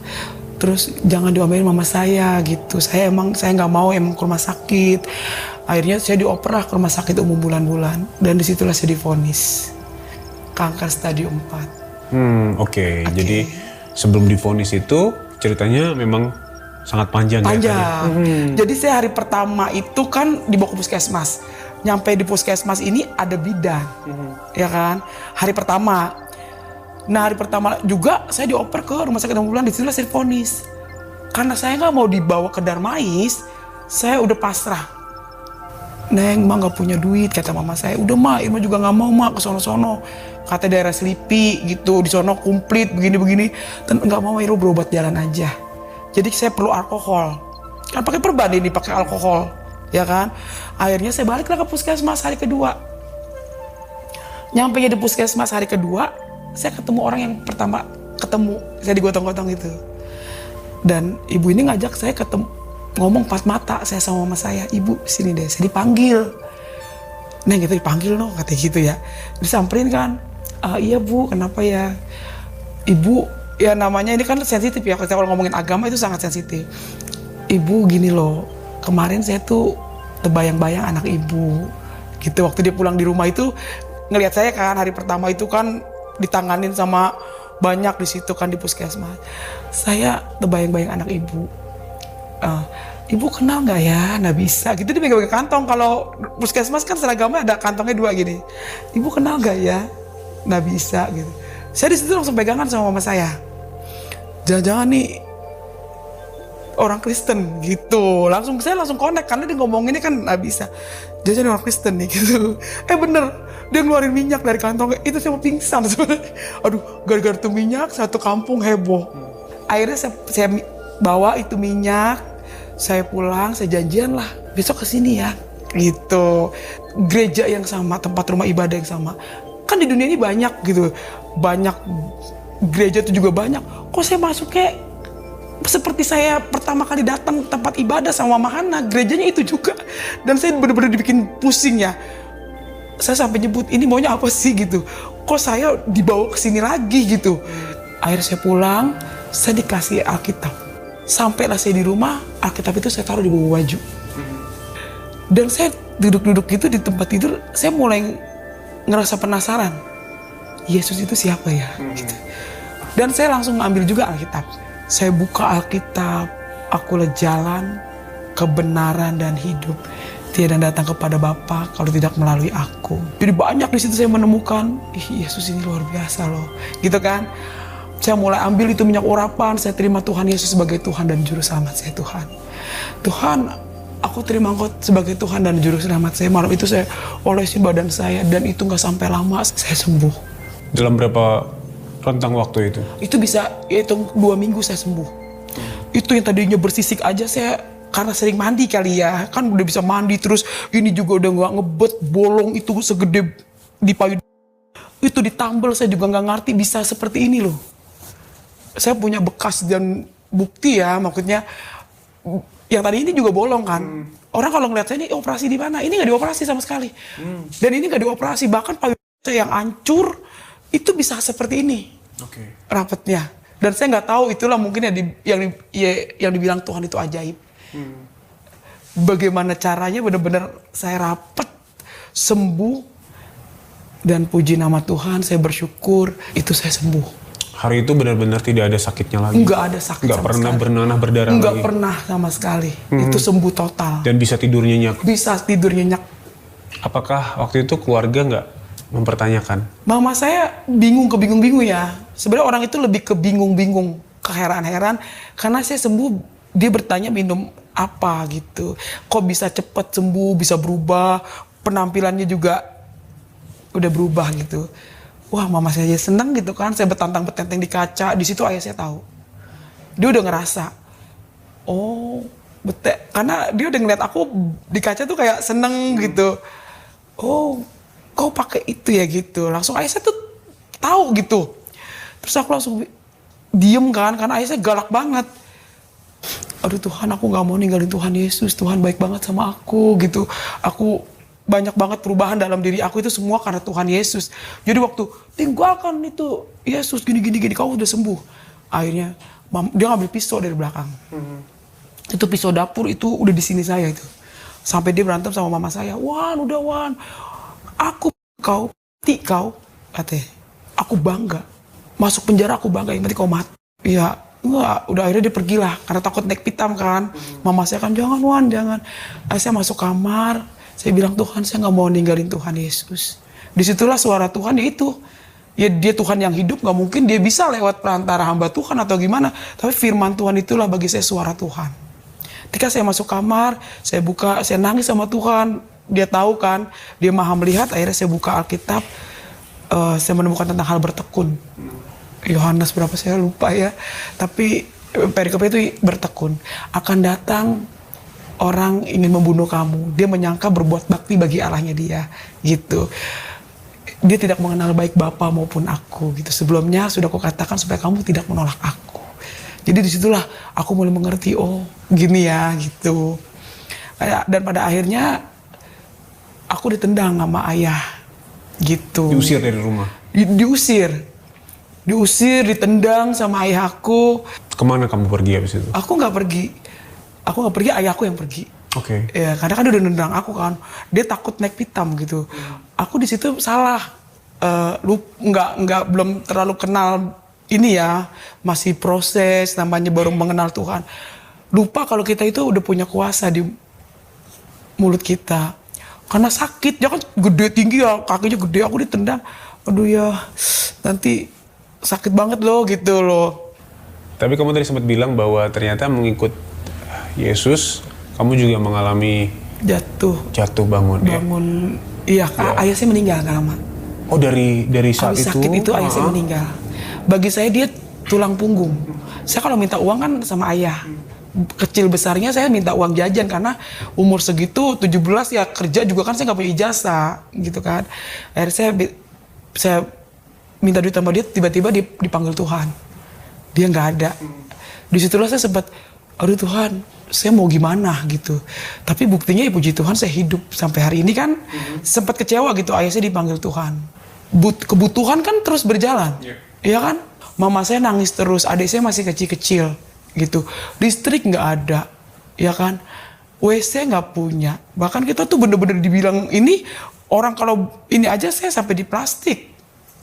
Terus jangan diomelin mama saya gitu. Saya nggak mau emang ke rumah sakit. Akhirnya saya dioper lah ke rumah sakit umum bulan-bulan. Dan disitulah saya divonis kanker stadium 4. Oke. Jadi sebelum divonis itu ceritanya memang sangat panjang. Panjang. Jadi saya hari pertama itu kan dibawa ke puskesmas. Nyampe di puskesmas ini ada bidan, ya kan? Hari pertama. Nah hari pertama juga saya dioper ke rumah sakit ambulan, di situ saya divonis. Karena saya nggak mau dibawa ke Darmais, saya udah pasrah. Neng, mah nggak punya duit, kata mama saya. Udah mah, Irma juga nggak mau mah ke sono-sono. Kata daerah Selipi gitu, di sono komplit begini-begini. Dan nggak mau, Irma berobat jalan aja. Jadi saya perlu alkohol. Kan pakai perban ini, pakai alkohol, ya kan? Akhirnya saya baliklah ke puskesmas hari kedua. Nyampe di puskesmas hari kedua, saya ketemu orang yang pertama ketemu. Saya digotong-gotong gitu. Dan ibu ini ngajak saya ketemu, ngomong pas mata saya sama mama saya, ibu sini deh, saya dipanggil. Neng gitu dipanggil no, kata gitu ya. Disamperin kan, iya bu, kenapa ya? Ibu, ya namanya ini kan sensitif ya, kalau ngomongin agama itu sangat sensitif. Ibu gini loh, kemarin saya tuh terbayang-bayang anak ibu. Gitu, waktu dia pulang di rumah itu, ngelihat saya kan, hari pertama itu kan ditanganin sama banyak di situ kan di puskesmas. Saya terbayang-bayang anak ibu. Ibu kenal nggak ya? Nggak bisa. Gitu dia pegang kantong. Kalau puskesmas kan seragamnya ada kantongnya dua gini. Ibu kenal nggak ya? Nggak bisa gitu. Saya di situ langsung pegangan sama mama saya. Jangan-jangan nih orang Kristen gitu. Saya langsung connect karena dia ngomong ini kan nggak bisa. Jangan-jangan orang Kristen nih gitu. Bener. Dia ngeluarin minyak dari kantongnya, itu saya mau pingsan sebenarnya. Aduh, gara-gara itu minyak, satu kampung heboh. Akhirnya saya bawa itu minyak, saya pulang, saya janjian lah, besok kesini ya. Gitu. Gereja yang sama, tempat rumah ibadah yang sama. Kan di dunia ini banyak gitu, banyak gereja itu juga banyak. Kok saya masuk kayak seperti saya pertama kali datang tempat ibadah sama Mama Hana, gerejanya itu juga. Dan saya benar-benar dibikin pusing ya. Saya sampai nyebut, ini maunya apa sih gitu. Kok saya dibawa ke sini lagi gitu. Akhirnya saya pulang, saya dikasih Alkitab. Sampailah saya di rumah, Alkitab itu saya taruh di bawah baju. Dan saya duduk-duduk gitu di tempat tidur, saya mulai ngerasa penasaran. Yesus itu siapa ya? Gitu. Dan saya langsung ngambil juga Alkitab. Saya buka Alkitab, akulah jalan, kebenaran dan hidup. Tiada datang kepada Bapa kalau tidak melalui aku. Jadi banyak di situ saya menemukan, Yesus ini luar biasa loh, gitu kan. Saya mulai ambil itu minyak urapan, saya terima Tuhan Yesus sebagai Tuhan dan Juru Selamat saya. Tuhan, aku terima Engkau sebagai Tuhan dan Juru Selamat saya. Malam itu saya olesin badan saya dan itu nggak sampai lama saya sembuh. Dalam berapa rentang waktu itu? Itu bisa hitung 2 minggu saya sembuh. Itu yang tadinya bersisik aja saya. Karena sering mandi kali ya, kan udah bisa mandi terus ini juga udah nggak ngebet, bolong itu segede di payudara. Itu ditambal saya juga nggak ngerti bisa seperti ini loh. Saya punya bekas dan bukti ya, maksudnya yang tadi ini juga bolong kan. Orang kalau ngeliat saya ini operasi di mana, ini nggak dioperasi sama sekali. Dan ini nggak dioperasi, bahkan payudara saya yang hancur itu bisa seperti ini. Rapetnya. Dan saya nggak tahu itulah mungkin yang dibilang Tuhan itu ajaib. Bagaimana caranya benar-benar saya rapet, sembuh, dan puji nama Tuhan, saya bersyukur itu saya sembuh. Hari itu benar-benar tidak ada sakitnya lagi? Nggak ada sakit nggak sama pernah sekali. bernanah berdarah nggak lagi? Nggak pernah sama sekali, itu sembuh total. Dan bisa tidur nyenyak? Bisa tidur nyenyak. Apakah waktu itu keluarga nggak mempertanyakan? Mama saya kebingung-bingung ya. Sebenarnya orang itu lebih kebingung-bingung, keheran-heran, karena saya sembuh. Dia bertanya minum apa gitu. Kok bisa cepat sembuh, bisa berubah. Penampilannya juga udah berubah gitu. Wah, mama saya aja seneng gitu kan. Saya betantang-betenteng di kaca. Di situ ayah saya tahu. Dia udah ngerasa. Oh, karena dia udah ngeliat aku di kaca tuh kayak seneng gitu. Oh, kau pakai itu ya gitu. Langsung ayah saya tuh tahu gitu. Terus aku langsung diem kan. Karena ayah saya galak banget. Aduh Tuhan, aku gak mau ninggalin Tuhan Yesus. Tuhan baik banget sama aku gitu. Aku banyak banget perubahan dalam diri aku itu semua karena Tuhan Yesus. Jadi waktu tinggalkan itu Yesus gini, kau udah sembuh. Akhirnya dia ngambil pisau dari belakang. Itu pisau dapur itu udah di sini saya itu. Sampai dia berantem sama mama saya. Wan, aku kau, katanya. Aku bangga. masuk penjara aku bangga, yang penting kau mati. Ya enggak, udah akhirnya dia pergilah karena takut naik pitam kan. Mama saya kan jangan Wan, jangan. Saya masuk kamar, saya bilang Tuhan saya nggak mau ninggalin Tuhan Yesus. Disitulah suara Tuhan itu. Ya dia Tuhan yang hidup, nggak mungkin dia bisa lewat perantara hamba Tuhan atau gimana. Tapi firman Tuhan itulah bagi saya suara Tuhan. Ketika saya masuk kamar, saya buka, saya nangis sama Tuhan. Dia tahu kan, dia maha melihat. Akhirnya saya buka Alkitab, saya menemukan tentang hal bertekun. Yohanes berapa saya lupa ya. Tapi perikop itu bertekun. Akan datang orang ingin membunuh kamu. Dia menyangka berbuat bakti bagi Allahnya dia, gitu. Dia tidak mengenal baik Bapa maupun aku gitu. Sebelumnya sudah kukatakan supaya kamu tidak menolak aku. Jadi disitulah aku mulai mengerti, oh gini ya gitu. Dan pada akhirnya aku ditendang sama ayah gitu. Diusir dari rumah? Diusir, ditendang sama ayahku. Kemana kamu pergi habis itu? Aku nggak pergi, ayahku yang pergi. Oke. Ya, karena kan dia udah nendang aku kan. Dia takut naik pitam gitu. Aku di situ salah. Belum terlalu kenal ini ya. Masih proses, namanya baru mengenal Tuhan. Lupa kalau kita itu udah punya kuasa di mulut kita. Karena sakit, dia kan gede tinggi ya, kakinya gede, aku ditendang. Aduh ya, nanti sakit banget loh gitu loh. Tapi kamu tadi sempat bilang bahwa ternyata mengikut Yesus, kamu juga mengalami jatuh bangun. Iya, ayah saya meninggal gak lama. Oh dari saat habis itu? Sakit itu ayah saya meninggal. Bagi saya dia tulang punggung. Saya kalau minta uang kan sama ayah. Kecil besarnya saya minta uang jajan karena umur segitu 17 ya kerja juga kan saya nggak punya ijazah gitu kan. Akhirnya saya minta duit sama dia, tiba-tiba dipanggil Tuhan. Dia nggak ada. Disitulah saya sempat, aduh Tuhan, saya mau gimana gitu. Tapi buktinya ya puji Tuhan saya hidup sampai hari ini kan. Sempat kecewa gitu, ayah saya dipanggil Tuhan. Kebutuhan kan terus berjalan, iya kan? Mama saya nangis terus, adik saya masih kecil-kecil gitu. Listrik nggak ada, ya kan? WC nggak punya. Bahkan kita tuh bener-bener dibilang ini orang kalau ini aja saya sampai di plastik.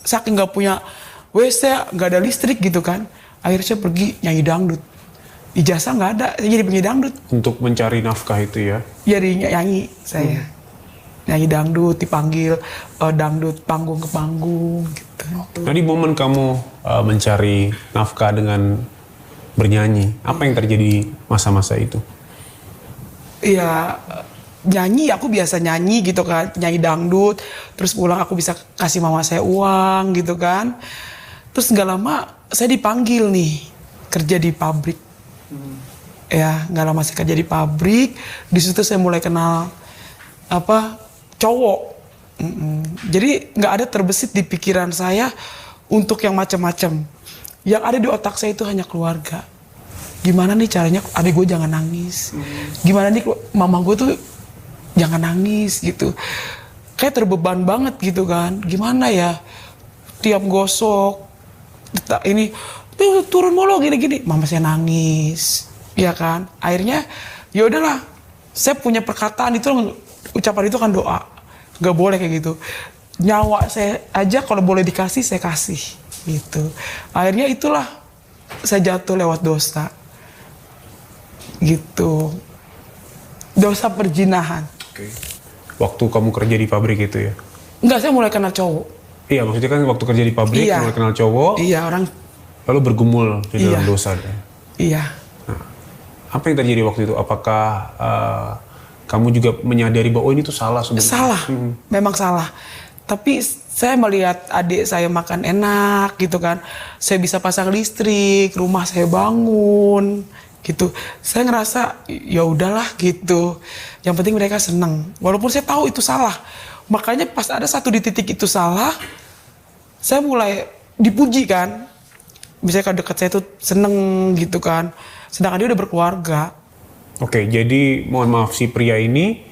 Saking nggak punya WC, nggak ada listrik gitu kan. Akhirnya saya pergi nyanyi dangdut. Ijazah nggak ada, saya jadi penyanyi dangdut. Untuk mencari nafkah itu ya? Jadi nyanyi saya. Nyanyi dangdut, dipanggil dangdut panggung ke panggung gitu. Nah di momen kamu mencari nafkah dengan bernyanyi, apa yang terjadi masa-masa itu? Iya, nyanyi, aku biasa nyanyi gitu kan, nyanyi dangdut. Terus pulang aku bisa kasih mama saya uang gitu kan. Terus nggak lama saya dipanggil nih, kerja di pabrik. Ya, nggak lama saya kerja di pabrik. Di situ saya mulai kenal cowok. Jadi nggak ada terbesit di pikiran saya untuk yang macam-macam. Yang ada di otak saya itu hanya keluarga. Gimana nih caranya adik gue jangan nangis. Gimana nih mama gue tuh jangan nangis gitu. Kayak terbeban banget gitu kan. Gimana ya, tiap gosok ini tuh turun mulu gini-gini, mama saya nangis, ya kan. Akhirnya ya udahlah, saya punya perkataan itu, ucapan itu kan doa, nggak boleh kayak gitu. Nyawa saya aja kalau boleh dikasih saya kasih gitu. Akhirnya itulah saya jatuh lewat dosa gitu, dosa perzinahan. Oke. Waktu kamu kerja di pabrik itu ya? Enggak, saya mulai kenal cowok. Iya, maksudnya kan waktu kerja di pabrik mulai kenal cowok. Iya, orang lalu bergumul di dalam dosa. Iya. Nah, apa yang terjadi waktu itu? Apakah kamu juga menyadari bahwa ini tuh salah sebenarnya? Salah, memang salah. Tapi saya melihat adik saya makan enak gitu kan. Saya bisa pasang listrik, rumah saya bangun gitu. Saya ngerasa ya udahlah gitu. Yang penting mereka senang. Walaupun saya tahu itu salah. Makanya pas ada satu di titik itu salah, saya mulai dipuji kan. Misalnya kalau dekat saya tuh seneng gitu kan. Sedangkan dia udah berkeluarga. Oke, jadi mohon maaf si pria ini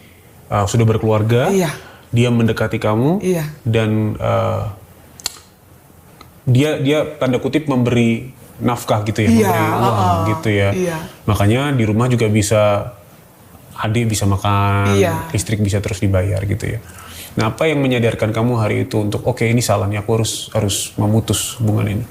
sudah berkeluarga. Iya. Dia mendekati kamu. Iya. Dan dia tanda kutip memberi nafkah gitu ya, memberi uang gitu ya. Iya. Makanya di rumah juga bisa adik bisa makan, listrik bisa terus dibayar gitu ya. Nah, apa yang menyadarkan kamu hari itu untuk oke, ini salah nih, aku harus memutus hubungan ini?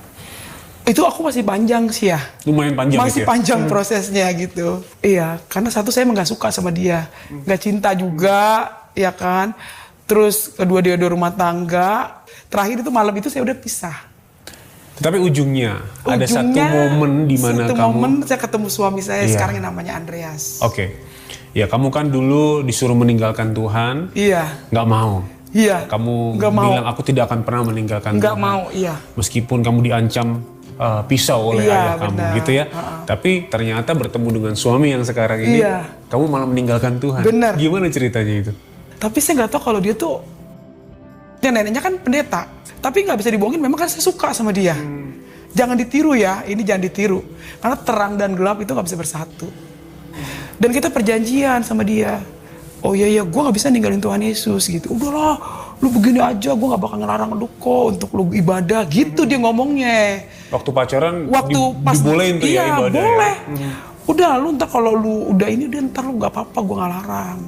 Itu aku masih panjang sih ya. Lumayan panjang Masih gitu ya? panjang prosesnya gitu. Iya, karena satu saya emang gak suka sama dia. Gak cinta juga, ya kan. Terus kedua dia udah rumah tangga. Terakhir itu malam itu saya udah pisah. Tetapi ujungnya ada satu momen di mana satu kamu... momen saya ketemu suami saya Iya. sekarang yang namanya Andreas. Oke. Ya kamu kan dulu disuruh meninggalkan Tuhan, Iya, nggak mau. iya. Kamu Nggak mau. bilang aku tidak akan pernah meninggalkan Nggak Tuhan. mau, iya. Meskipun kamu diancam pisau oleh Iya, ayah kamu, benar. gitu ya. Tapi ternyata bertemu dengan suami yang sekarang ini, Iya. kamu malah meninggalkan Tuhan. Benar. Gimana ceritanya itu? Tapi saya nggak tahu kalau dia tuh, dia neneknya kan pendeta, tapi nggak bisa dibohongin. Memang kan saya suka sama dia. Jangan ditiru ya, ini jangan ditiru. Karena terang dan gelap itu nggak bisa bersatu. Dan kita perjanjian sama dia. Oh iya, gue nggak bisa ninggalin Tuhan Yesus gitu. Udahlah, lu begini aja, gue nggak bakal ngelarang lu kok untuk lu ibadah. Gitu dia ngomongnya. Waktu pacaran Pas dibolehin tuh iya, ya ibadah boleh. ya? Udah lu ntar kalau lu udah ini udah ntar lu nggak apa-apa, gue nggak larang.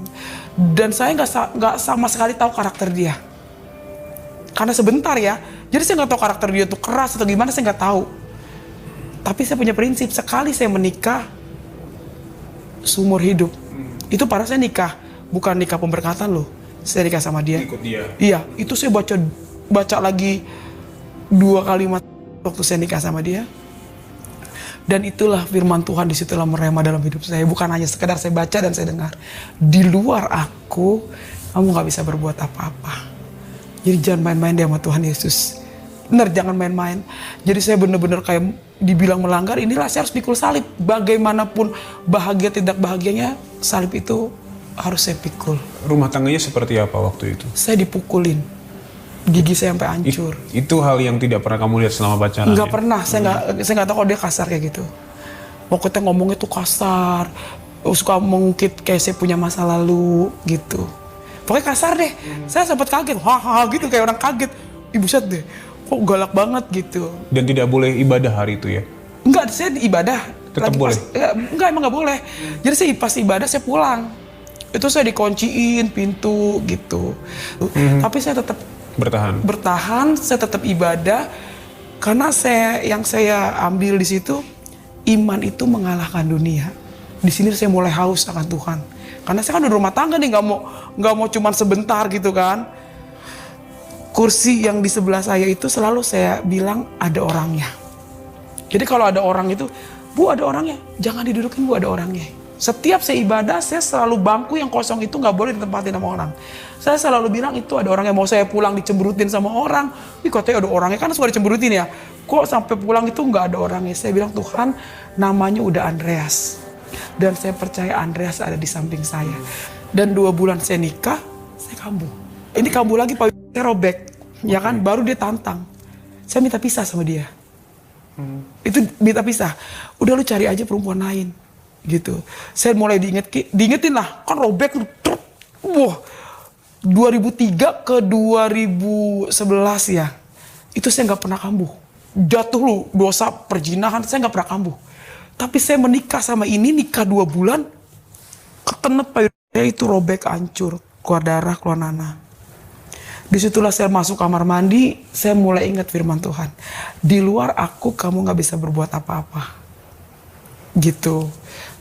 Dan saya nggak sama sekali tahu karakter dia. Karena sebentar ya, jadi saya nggak tahu karakter dia tuh keras atau gimana, saya nggak tahu. Tapi saya punya prinsip, sekali saya menikah seumur hidup. Itu pada saya nikah, bukan nikah pemberkatan loh. Saya nikah sama dia. Ikut dia. Iya, itu saya baca lagi 2 kalimat waktu saya nikah sama dia. Dan itulah firman Tuhan, disitulah merema dalam hidup saya. Bukan hanya sekedar saya baca dan saya dengar. Di luar aku, kamu gak bisa berbuat apa-apa. Jadi jangan main-main deh sama Tuhan Yesus. Bener, jangan main-main. Jadi saya bener-bener kayak dibilang melanggar, inilah saya harus pikul salib. Bagaimanapun bahagia tidak bahagianya, salib itu harus saya pikul. Rumah tangganya seperti apa waktu itu? Saya dipukulin. Gigi saya sampai hancur. Itu hal yang tidak pernah kamu lihat selama pacaran? Nggak ya? pernah, saya nggak tahu kalau dia kasar kayak gitu. Pokoknya ngomongnya tuh kasar, suka mengungkit kayak saya punya masa lalu gitu. Pokoknya kasar deh. Saya sempat kaget, hahaha gitu kayak orang kaget. Ibu set deh, kok galak banget gitu. Dan tidak boleh ibadah hari itu ya? Enggak, saya ibadah. Tetap Lagi boleh? Enggak, emang nggak boleh. Jadi saya pas ibadah saya pulang. Itu saya dikunciin pintu gitu. Tapi saya tetap bertahan, saya tetap ibadah karena yang saya ambil di situ, iman itu mengalahkan dunia. Di sini saya mulai haus akan Tuhan. Karena saya kan udah rumah tangga nih, nggak mau cuman sebentar gitu kan. Kursi yang di sebelah saya itu selalu saya bilang ada orangnya. Jadi kalau ada orang itu, Bu ada orangnya, jangan didudukin Bu, ada orangnya. Setiap saya ibadah, saya selalu bangku yang kosong itu nggak boleh ditempatin sama orang. Saya selalu bilang itu ada orangnya, mau saya pulang dicemberutin sama orang. Ih katanya ada orangnya, kan suka dicemberutin ya. Kok sampai pulang itu nggak ada orangnya. Saya bilang Tuhan namanya udah Andreas. Dan saya percaya Andreas ada di samping saya. Dan 2 bulan saya nikah, saya kambuh. Ini kambuh lagi, Pak, saya robek. Ya kan, baru dia tantang. Saya minta pisah sama dia. Itu minta pisah. Udah lu cari aja perempuan lain. Gitu. Saya mulai diingetin lah, kan robek lu. Wah, 2003 ke 2011 ya. Itu saya nggak pernah kambuh. Jatuh lu dosa perzinahan, saya nggak pernah kambuh. Tapi saya menikah sama ini, nikah 2 bulan, ketenet payudara itu robek, hancur, keluar darah, keluar nanah. Disitulah saya masuk kamar mandi, saya mulai ingat firman Tuhan. Di luar aku, kamu nggak bisa berbuat apa-apa. Gitu.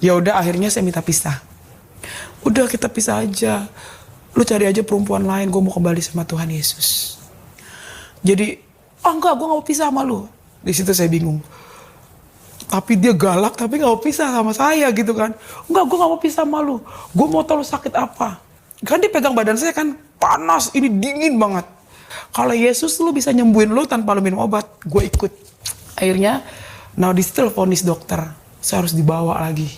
Ya udah, akhirnya saya minta pisah. Udah kita pisah aja. Lu cari aja perempuan lain, gue mau kembali sama Tuhan Yesus. Jadi, enggak, gue gak mau pisah sama lu. Di situ saya bingung. Tapi dia galak, tapi gak mau pisah sama saya gitu kan. Enggak, gue gak mau pisah sama lu. Gue mau tahu lu sakit apa. Kan dia pegang badan saya kan panas, ini dingin banget. Kalau Yesus lu bisa nyembuhin lu tanpa lu minum obat, gue ikut. Akhirnya, di situ vonis dokter, saya harus dibawa lagi.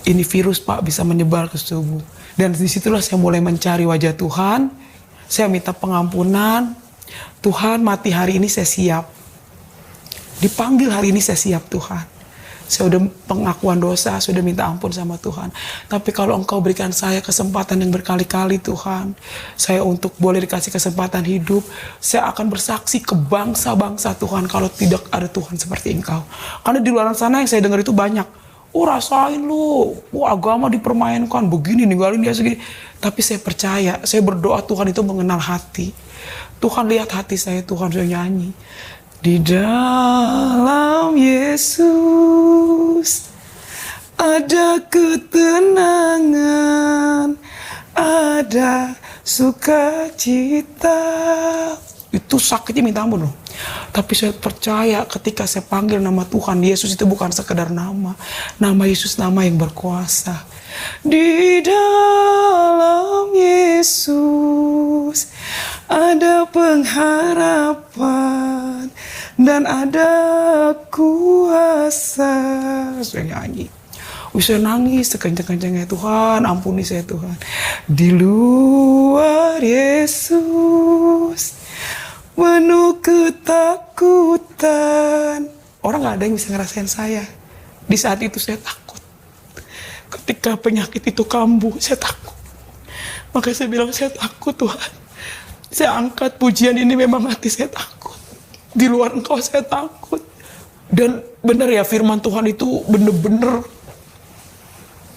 Ini virus Pak bisa menyebar ke tubuh. Dan disitulah saya mulai mencari wajah Tuhan. Saya minta pengampunan. Tuhan, mati hari ini saya siap. Dipanggil hari ini saya siap Tuhan. Saya udah pengakuan dosa, sudah minta ampun sama Tuhan. Tapi kalau Engkau berikan saya kesempatan yang berkali-kali Tuhan, saya untuk boleh dikasih kesempatan hidup, saya akan bersaksi ke bangsa-bangsa Tuhan kalau tidak ada Tuhan seperti Engkau. Karena di luar sana yang saya dengar itu banyak. Rasain lu, agama dipermainkan, begini ninggalin dia segini. Tapi saya percaya, saya berdoa Tuhan itu mengenal hati. Tuhan lihat hati saya, Tuhan saya nyanyi. Di dalam Yesus ada ketenangan, ada sukacita. Itu sakitnya minta ampun loh. Tapi saya percaya ketika saya panggil nama Tuhan, Yesus itu bukan sekedar nama. Nama Yesus nama yang berkuasa. Di dalam Yesus ada pengharapan dan ada kuasa. Saya nyanyi. Saya nangis sekencang-kencangnya, Tuhan ampuni saya Tuhan. Di luar Yesus penuh ketakutan. Orang gak ada yang bisa ngerasain saya. Di saat itu saya takut. Ketika penyakit itu kambuh, saya takut. Makanya saya bilang, saya takut Tuhan. Saya angkat pujian ini, memang hati saya takut. Di luar Engkau saya takut. Dan benar ya, firman Tuhan itu benar-benar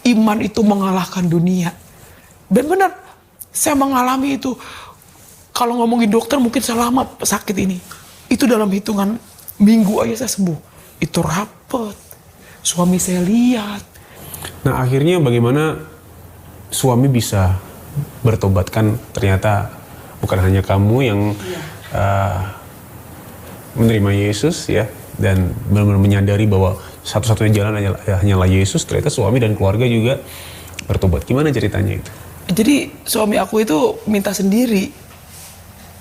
iman itu mengalahkan dunia. Dan benar, saya mengalami itu. Kalau ngomongin dokter mungkin saya lama sakit ini. Itu dalam hitungan minggu aja saya sembuh. Itu rapet. Suami saya lihat. Nah akhirnya bagaimana suami bisa bertobat? Kan ternyata bukan hanya kamu yang menerima Yesus ya. Dan benar-benar menyadari bahwa satu-satunya jalan hanyalah Yesus. Ternyata suami dan keluarga juga bertobat. Gimana ceritanya itu? Jadi suami aku itu minta sendiri.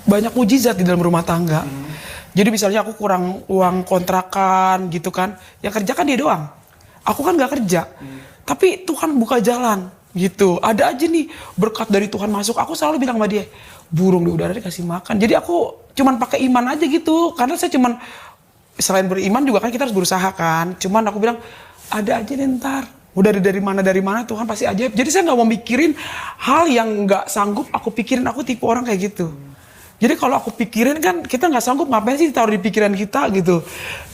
Banyak mujizat di dalam rumah tangga. Jadi misalnya aku kurang uang kontrakan gitu kan. Yang kerja kan dia doang. Aku kan gak kerja. Tapi Tuhan buka jalan gitu. Ada aja nih berkat dari Tuhan masuk. Aku selalu bilang sama dia, burung di udara dikasih makan. Jadi aku cuman pakai iman aja gitu. Karena saya cuman, selain beriman juga kan kita harus berusaha kan. Cuman aku bilang, ada aja deh ntar. Udah dari mana Tuhan pasti ajaib. Jadi saya gak mau mikirin hal yang gak sanggup aku pikirin. Aku tipe orang kayak gitu. Jadi kalau aku pikirin kan kita nggak sanggup, ngapain sih taruh di pikiran kita gitu.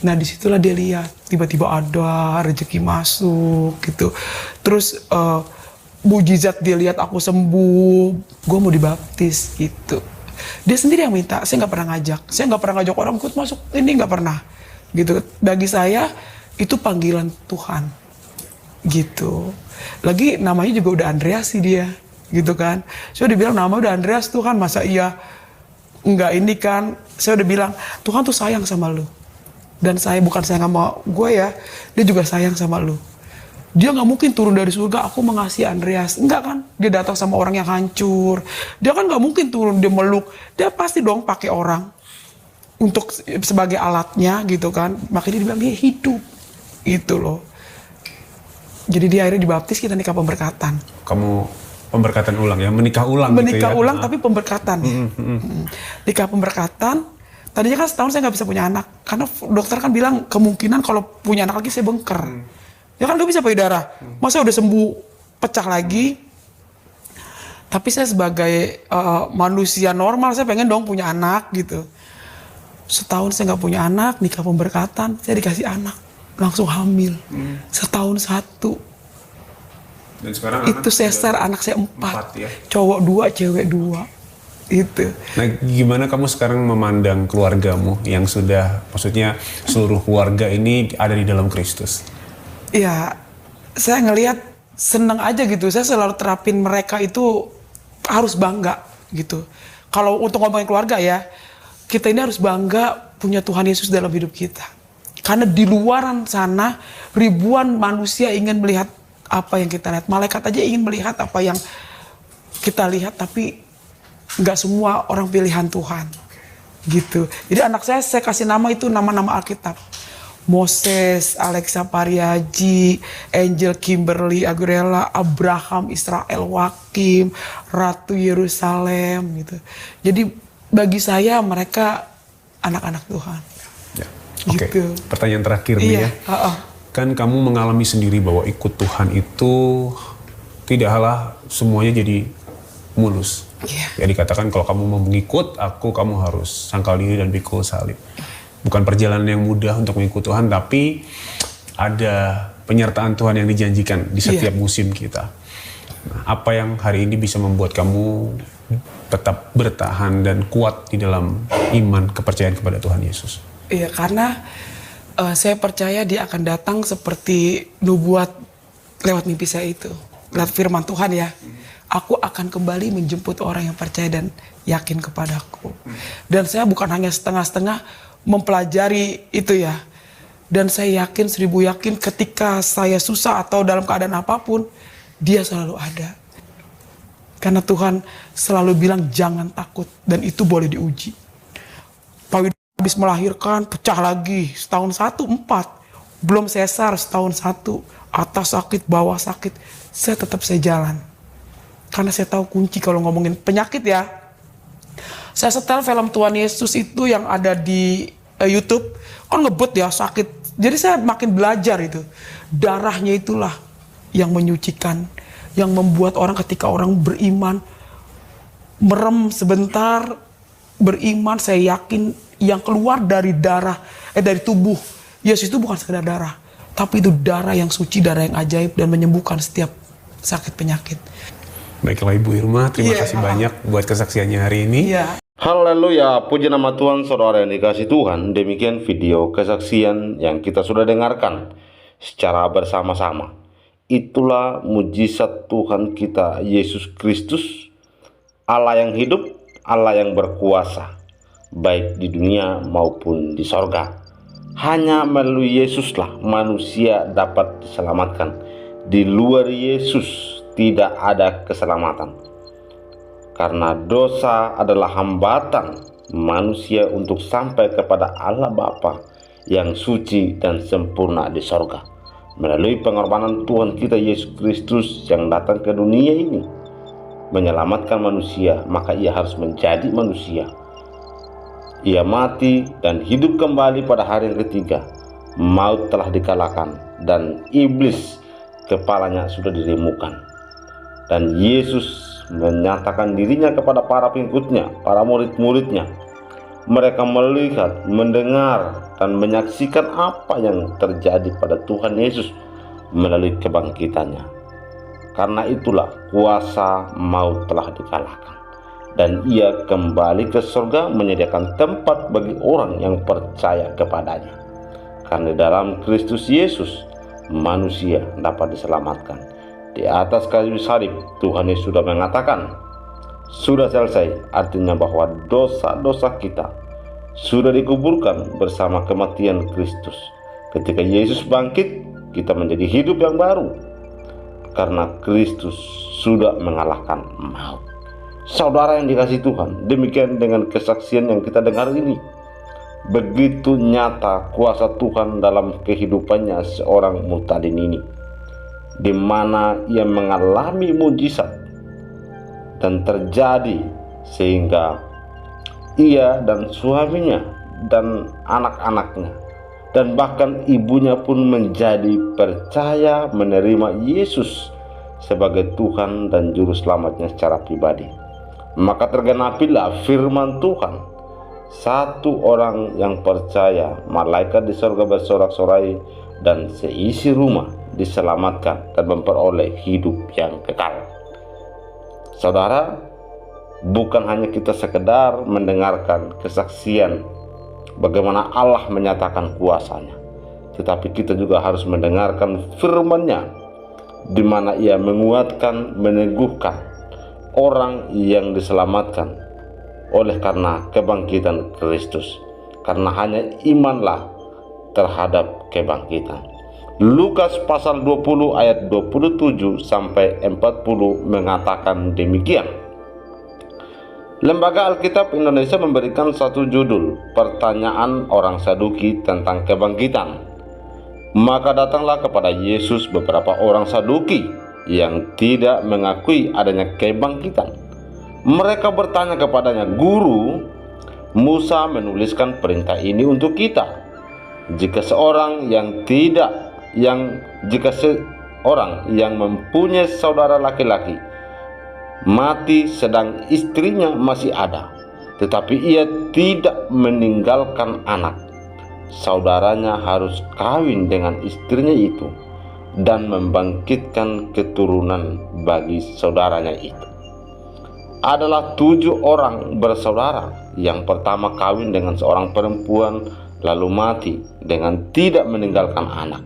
Nah disitulah dia lihat tiba-tiba ada rezeki masuk gitu. Terus mujizat dia lihat aku sembuh, gue mau dibaptis gitu. Dia sendiri yang minta, saya nggak pernah ngajak. Saya nggak pernah ngajak orang ikut masuk, ini nggak pernah gitu. Bagi saya itu panggilan Tuhan gitu. Lagi namanya juga udah Andreas sih dia gitu kan. Saya udah bilang nama udah Andreas Tuhan, masa iya enggak ini kan. Saya udah bilang Tuhan tuh sayang sama lu. Dan saya bukan sayang sama gue ya, dia juga sayang sama lu. Dia gak mungkin turun dari surga, aku mengasihi Andreas. Enggak kan, dia datang sama orang yang hancur. Dia kan gak mungkin turun, dia meluk. Dia pasti dong pakai orang untuk sebagai alatnya gitu kan. Makanya dia bilang dia hidup gitu loh. Jadi dia akhirnya dibaptis, kita nikah pemberkatan. Kamu pemberkatan ulang ya, menikah ulang gitu ya? Menikah ulang tapi pemberkatan ya. Nikah pemberkatan. Tadinya kan setahun saya nggak bisa punya anak. Karena dokter kan bilang kemungkinan kalau punya anak lagi saya bengker. Ya kan gak bisa payudara. Masa udah sembuh pecah lagi. Tapi saya sebagai manusia normal saya pengen dong punya anak gitu. Setahun saya nggak punya anak, nikah pemberkatan, saya dikasih anak. Langsung hamil. Setahun 1. Dan sekarang itu sesar anak saya 4 ya? Cowok 2, cewek 2 itu. Nah gimana kamu sekarang memandang keluargamu yang sudah, maksudnya seluruh keluarga ini ada di dalam Kristus? Ya saya ngelihat seneng aja gitu. Saya selalu terapin mereka itu harus bangga gitu. Kalau untuk ngomongin keluarga ya, kita ini harus bangga punya Tuhan Yesus dalam hidup kita. Karena di luaran sana ribuan manusia ingin melihat apa yang kita lihat. Malaikat aja ingin melihat apa yang kita lihat, tapi nggak semua orang pilihan Tuhan gitu. Jadi anak saya kasih nama itu nama-nama Alkitab. Moses, Alexa Pariaji, Angel Kimberly Agurela, Abraham Israel Wakim, Ratu Yerusalem gitu. Jadi bagi saya mereka anak-anak Tuhan. Ya. Oke. Gitu. Pertanyaan terakhir nih ya. Kan kamu mengalami sendiri bahwa ikut Tuhan itu tidaklah semuanya jadi mulus. Ya dikatakan kalau kamu mau mengikut aku, kamu harus sangkal diri dan pikul salib. Bukan perjalanan yang mudah untuk mengikut Tuhan, tapi ada penyertaan Tuhan yang dijanjikan di setiap musim kita. Nah, apa yang hari ini bisa membuat kamu tetap bertahan dan kuat di dalam iman kepercayaan kepada Tuhan Yesus? Iya, karena saya percaya dia akan datang seperti nubuat lewat mimpi saya itu. Lewat firman Tuhan ya. Aku akan kembali menjemput orang yang percaya dan yakin kepadaku. Dan saya bukan hanya setengah-setengah mempelajari itu ya. Dan saya yakin, 1000 yakin ketika saya susah atau dalam keadaan apapun, dia selalu ada. Karena Tuhan selalu bilang jangan takut, dan itu boleh diuji. Pak Widodo habis melahirkan, pecah lagi, setahun 1, 4. Belum sesar, setahun 1. Atas sakit, bawah sakit, saya tetap saya jalan. Karena saya tahu kunci kalau ngomongin penyakit ya. Saya setel film Tuhan Yesus itu yang ada di YouTube, kan ngebut ya, sakit. Jadi saya makin belajar itu. Darahnya itulah yang menyucikan, yang membuat orang ketika orang beriman, merem sebentar, beriman, saya yakin yang keluar dari darah, dari tubuh Yesus itu bukan sekedar darah. Tapi itu darah yang suci, darah yang ajaib dan menyembuhkan setiap sakit penyakit. Baiklah Ibu Irma, terima kasih banyak buat kesaksiannya hari ini. Iya. Haleluya, puji nama Tuhan, saudara yang dikasih Tuhan. Demikian video kesaksian yang kita sudah dengarkan secara bersama-sama. Itulah mujizat Tuhan kita Yesus Kristus, Allah yang hidup, Allah yang berkuasa, baik di dunia maupun di sorga. Hanya melalui Yesuslah manusia dapat diselamatkan. Di luar Yesus tidak ada keselamatan. Karena dosa adalah hambatan manusia untuk sampai kepada Allah Bapa yang suci dan sempurna di sorga. Melalui pengorbanan Tuhan kita Yesus Kristus yang datang ke dunia ini menyelamatkan manusia, maka ia harus menjadi manusia. Ia mati dan hidup kembali pada hari yang ketiga. Maut telah dikalahkan dan iblis kepalanya sudah diremukan. Dan Yesus menyatakan dirinya kepada para pengikutnya, para murid-muridnya. Mereka melihat, mendengar, dan menyaksikan apa yang terjadi pada Tuhan Yesus melalui kebangkitannya. Karena itulah kuasa maut telah dikalahkan. Dan ia kembali ke surga menyediakan tempat bagi orang yang percaya kepadanya. Karena dalam Kristus Yesus, manusia dapat diselamatkan. Di atas kayu salib, Tuhan Yesus sudah mengatakan, sudah selesai, artinya bahwa dosa-dosa kita sudah dikuburkan bersama kematian Kristus. Ketika Yesus bangkit, kita menjadi hidup yang baru. Karena Kristus sudah mengalahkan maut. Saudara yang dikasihi Tuhan, demikian dengan kesaksian yang kita dengar ini. Begitu nyata kuasa Tuhan dalam kehidupannya seorang Mutadin ini, di mana ia mengalami mujizat dan terjadi sehingga ia dan suaminya dan anak-anaknya dan bahkan ibunya pun menjadi percaya menerima Yesus sebagai Tuhan dan Juru Selamatnya secara pribadi. Maka tergenapilah firman Tuhan, satu orang yang percaya, malaikat di surga bersorak-sorai dan seisi rumah diselamatkan dan memperoleh hidup yang kekal. Saudara, bukan hanya kita sekedar mendengarkan kesaksian bagaimana Allah menyatakan kuasanya, tetapi kita juga harus mendengarkan firman-Nya, di mana Ia menguatkan, meneguhkan orang yang diselamatkan oleh karena kebangkitan Kristus. Karena hanya imanlah terhadap kebangkitan. Lukas pasal 20 ayat 27 sampai 40 mengatakan demikian. Lembaga Alkitab Indonesia memberikan satu judul, Pertanyaan Orang Saduki tentang Kebangkitan. Maka datanglah kepada Yesus beberapa orang Saduki yang tidak mengakui adanya kebangkitan. Mereka bertanya kepadanya, Guru, Musa menuliskan perintah ini untuk kita. Jika seorang yang mempunyai saudara laki-laki mati sedang istrinya masih ada, tetapi ia tidak meninggalkan anak, saudaranya harus kawin dengan istrinya itu dan membangkitkan keturunan bagi saudaranya itu. Adalah 7 orang bersaudara. Yang pertama kawin dengan seorang perempuan lalu mati dengan tidak meninggalkan anak.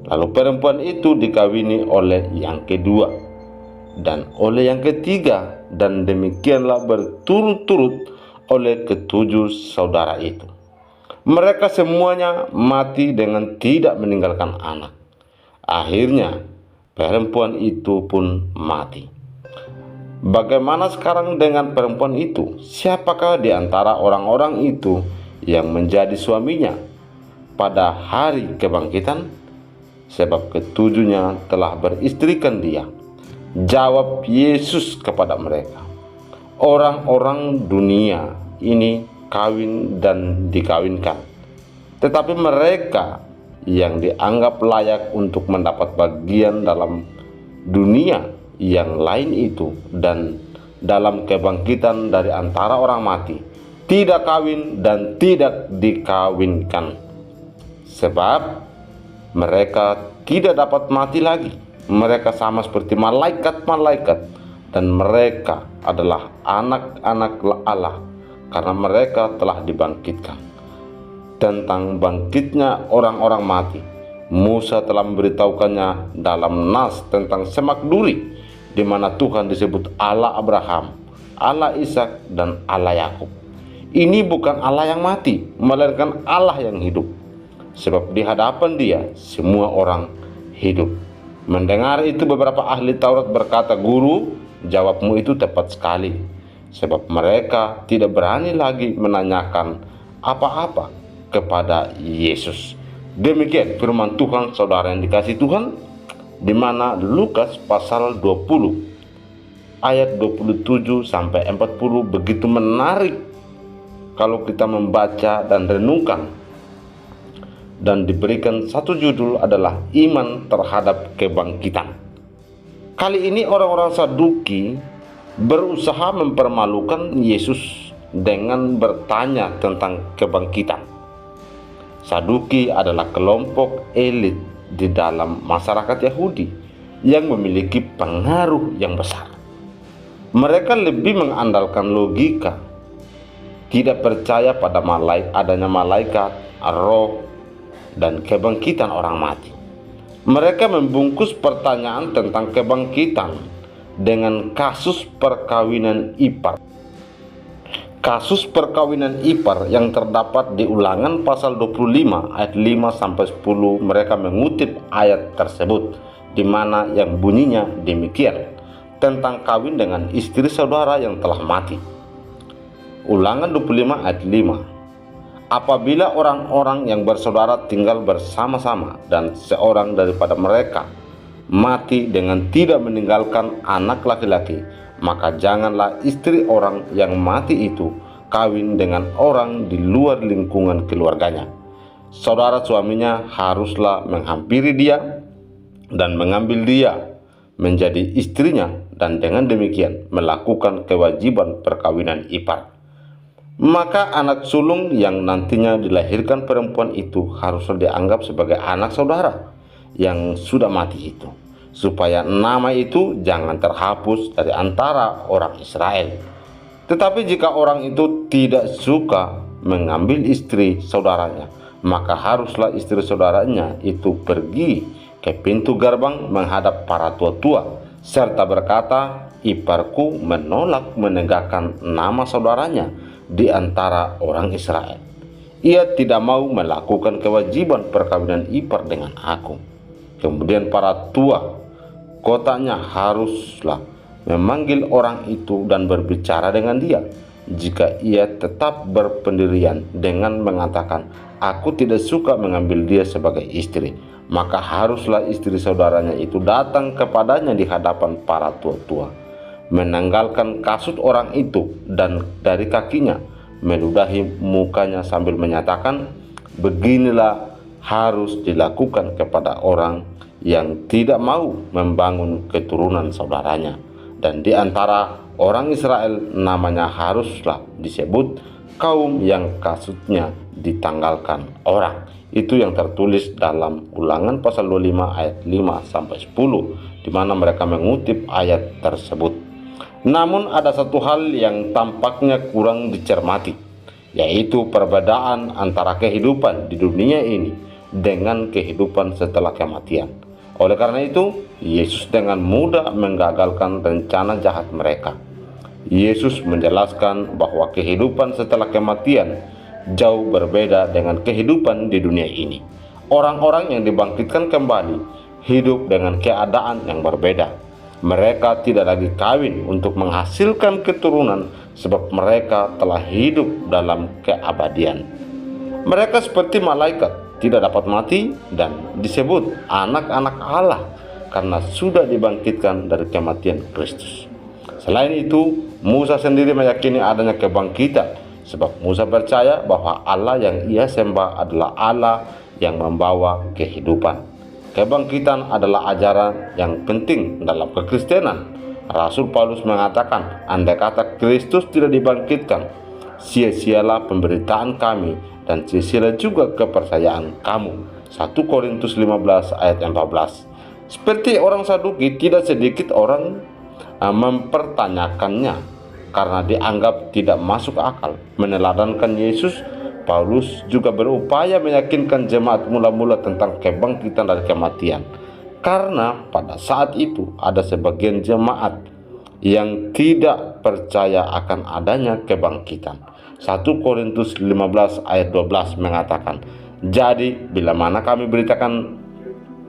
Lalu perempuan itu dikawini oleh yang kedua dan oleh yang ketiga, dan demikianlah berturut-turut oleh ketujuh saudara itu. Mereka semuanya mati dengan tidak meninggalkan anak. Akhirnya perempuan itu pun mati. Bagaimana sekarang dengan perempuan itu? Siapakah di antara orang-orang itu yang menjadi suaminya pada hari kebangkitan? Sebab ketujuhnya telah beristrikan dia. Jawab Yesus kepada mereka, orang-orang dunia ini kawin dan dikawinkan, tetapi mereka yang dianggap layak untuk mendapat bagian dalam dunia yang lain itu dan dalam kebangkitan dari antara orang mati, tidak kawin dan tidak dikawinkan. Sebab mereka tidak dapat mati lagi. Mereka sama seperti malaikat-malaikat, dan mereka adalah anak-anak Allah karena mereka telah dibangkitkan. Tentang bangkitnya orang-orang mati, Musa telah memberitahukannya dalam Nas tentang semak duri, di mana Tuhan disebut Allah Abraham, Allah Ishak, dan Allah Yakub. Ini bukan Allah yang mati, melainkan Allah yang hidup. Sebab di hadapan Dia semua orang hidup. Mendengar itu beberapa ahli Taurat berkata, "Guru, jawabmu itu tepat sekali." Sebab mereka tidak berani lagi menanyakan apa-apa kepada Yesus. Demikian firman Tuhan, saudara yang dikasihi Tuhan, di mana Lukas pasal 20 ayat 27 sampai 40 begitu menarik kalau kita membaca dan renungkan. Dan diberikan satu judul adalah iman terhadap kebangkitan. Kali ini orang-orang Saduki berusaha mempermalukan Yesus dengan bertanya tentang kebangkitan. Saduki adalah kelompok elit di dalam masyarakat Yahudi yang memiliki pengaruh yang besar. Mereka lebih mengandalkan logika, tidak percaya pada adanya malaikat, roh, dan kebangkitan orang mati. Mereka membungkus pertanyaan tentang kebangkitan dengan kasus perkawinan ipar. Kasus perkawinan ipar yang terdapat di Ulangan pasal 25 ayat 5 sampai 10, mereka mengutip ayat tersebut di mana yang bunyinya demikian tentang kawin dengan istri saudara yang telah mati. Ulangan 25 ayat 5. Apabila orang-orang yang bersaudara tinggal bersama-sama dan seorang daripada mereka mati dengan tidak meninggalkan anak laki-laki, maka janganlah istri orang yang mati itu kawin dengan orang di luar lingkungan keluarganya. Saudara suaminya haruslah menghampiri dia dan mengambil dia menjadi istrinya, dan dengan demikian melakukan kewajiban perkawinan ipar. Maka anak sulung yang nantinya dilahirkan perempuan itu haruslah dianggap sebagai anak saudara yang sudah mati itu, supaya nama itu jangan terhapus dari antara orang Israel. Tetapi jika orang itu tidak suka mengambil istri saudaranya, maka haruslah istri saudaranya itu pergi ke pintu gerbang menghadap para tua-tua serta berkata, "Iparku menolak menegakkan nama saudaranya di antara orang Israel. Ia tidak mau melakukan kewajiban perkawinan ipar dengan aku." Kemudian para tua kotanya haruslah memanggil orang itu dan berbicara dengan dia. Jika ia tetap berpendirian dengan mengatakan, "Aku tidak suka mengambil dia sebagai istri," maka haruslah istri saudaranya itu datang kepadanya di hadapan para tua-tua, menanggalkan kasut orang itu, dan dari kakinya meludahi mukanya sambil menyatakan, "Beginilah harus dilakukan kepada orang yang tidak mau membangun keturunan saudaranya." Dan di antara orang Israel namanya haruslah disebut kaum yang kasutnya ditanggalkan orang. Itu yang tertulis dalam Ulangan pasal 25 ayat 5 sampai 10, di mana mereka mengutip ayat tersebut. Namun ada satu hal yang tampaknya kurang dicermati, yaitu perbedaan antara kehidupan di dunia ini dengan kehidupan setelah kematian. Oleh karena itu, Yesus dengan mudah menggagalkan rencana jahat mereka. Yesus menjelaskan bahwa kehidupan setelah kematian jauh berbeda dengan kehidupan di dunia ini. Orang-orang yang dibangkitkan kembali hidup dengan keadaan yang berbeda. Mereka tidak lagi kawin untuk menghasilkan keturunan sebab mereka telah hidup dalam keabadian. Mereka seperti malaikat, tidak dapat mati dan disebut anak-anak Allah karena sudah dibangkitkan dari kematian Kristus. Selain itu, Musa sendiri meyakini adanya kebangkitan sebab Musa percaya bahwa Allah yang ia sembah adalah Allah yang membawa kehidupan. Kebangkitan adalah ajaran yang penting dalam kekristenan. Rasul Paulus mengatakan, andai kata Kristus tidak dibangkitkan, sia-sialah pemberitaan kami dan sia-sialah juga kepercayaan kamu. 1 Korintus 15 ayat 14. Seperti orang Saduki, tidak sedikit orang mempertanyakannya karena dianggap tidak masuk akal. Meneladankan Yesus, Paulus juga berupaya meyakinkan jemaat mula-mula tentang kebangkitan dari kematian. Karena pada saat itu ada sebagian jemaat yang tidak percaya akan adanya kebangkitan. 1 Korintus 15 ayat 12 mengatakan, jadi bila mana kami beritakan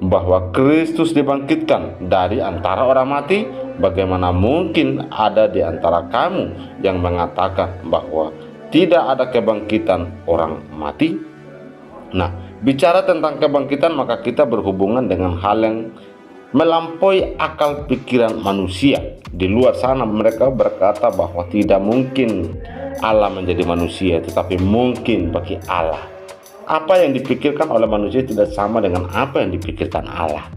bahwa Kristus dibangkitkan dari antara orang mati, bagaimana mungkin ada di antara kamu yang mengatakan bahwa tidak ada kebangkitan orang mati? Nah, bicara tentang kebangkitan, maka kita berhubungan dengan hal yang melampaui akal pikiran manusia. Di luar sana mereka berkata bahwa tidak mungkin Allah menjadi manusia, tetapi mungkin bagi Allah. Apa yang dipikirkan oleh manusia tidak sama dengan apa yang dipikirkan Allah.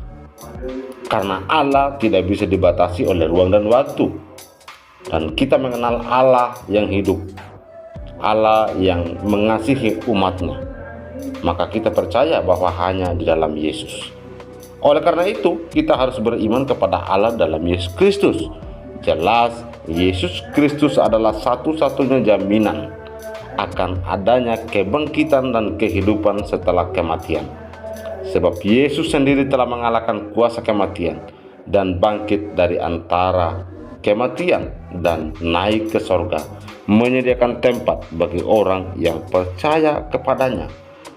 Karena Allah tidak bisa dibatasi oleh ruang dan waktu. Dan kita mengenal Allah yang hidup, Allah yang mengasihi umatnya. Maka kita percaya bahwa hanya di dalam Yesus. Oleh karena itu, kita harus beriman kepada Allah dalam Yesus Kristus. Jelas, Yesus Kristus adalah satu-satunya jaminan akan adanya kebangkitan dan kehidupan setelah kematian. Sebab Yesus sendiri telah mengalahkan kuasa kematian dan bangkit dari antara kematian dan naik ke sorga, menyediakan tempat bagi orang yang percaya kepadanya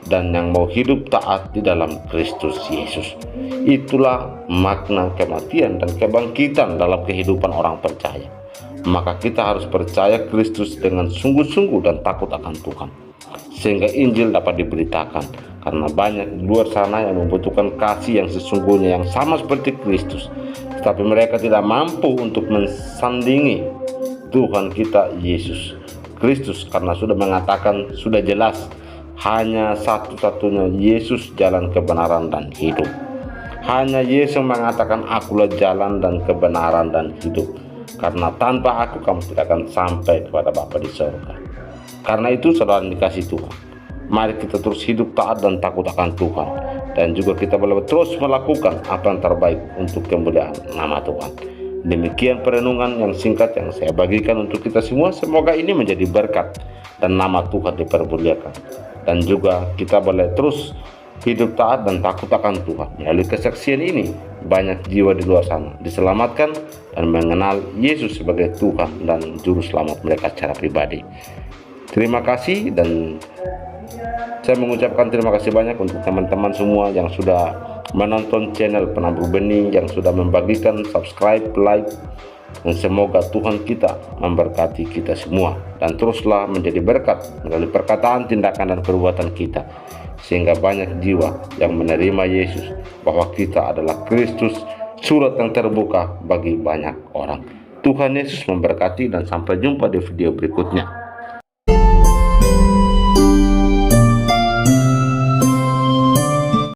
dan yang mau hidup taat di dalam Kristus Yesus. Itulah makna kematian dan kebangkitan dalam kehidupan orang percaya. Maka kita harus percaya Kristus dengan sungguh-sungguh dan takut akan Tuhan, sehingga Injil dapat diberitakan. Karena banyak di luar sana yang membutuhkan kasih yang sesungguhnya, yang sama seperti Kristus, tetapi mereka tidak mampu untuk mensandingi Tuhan kita Yesus Kristus, karena sudah mengatakan, sudah jelas, hanya satu-satunya Yesus jalan kebenaran dan hidup. Hanya Yesus mengatakan, akulah jalan dan kebenaran dan hidup, karena tanpa aku kamu tidak akan sampai kepada Bapa di surga. Karena itu saudara dikasih Tuhan, mari kita terus hidup taat dan takut akan Tuhan, dan juga kita boleh terus melakukan apa yang terbaik untuk kemuliaan nama Tuhan. Demikian perenungan yang singkat yang saya bagikan untuk kita semua. Semoga ini menjadi berkat dan nama Tuhan dipermuliakan, dan juga kita boleh terus hidup taat dan takut akan Tuhan. Melalui kesaksian ini, banyak jiwa di luar sana diselamatkan dan mengenal Yesus sebagai Tuhan dan Juru Selamat mereka secara pribadi. Terima kasih, dan saya mengucapkan terima kasih banyak untuk teman-teman semua yang sudah menonton channel Penabur Benih, yang sudah membagikan, subscribe, like, dan semoga Tuhan kita memberkati kita semua dan teruslah menjadi berkat melalui perkataan, tindakan, dan perbuatan kita, sehingga banyak jiwa yang menerima Yesus, bahwa kita adalah Kristus, surat yang terbuka bagi banyak orang. Tuhan Yesus memberkati, dan sampai jumpa di video berikutnya.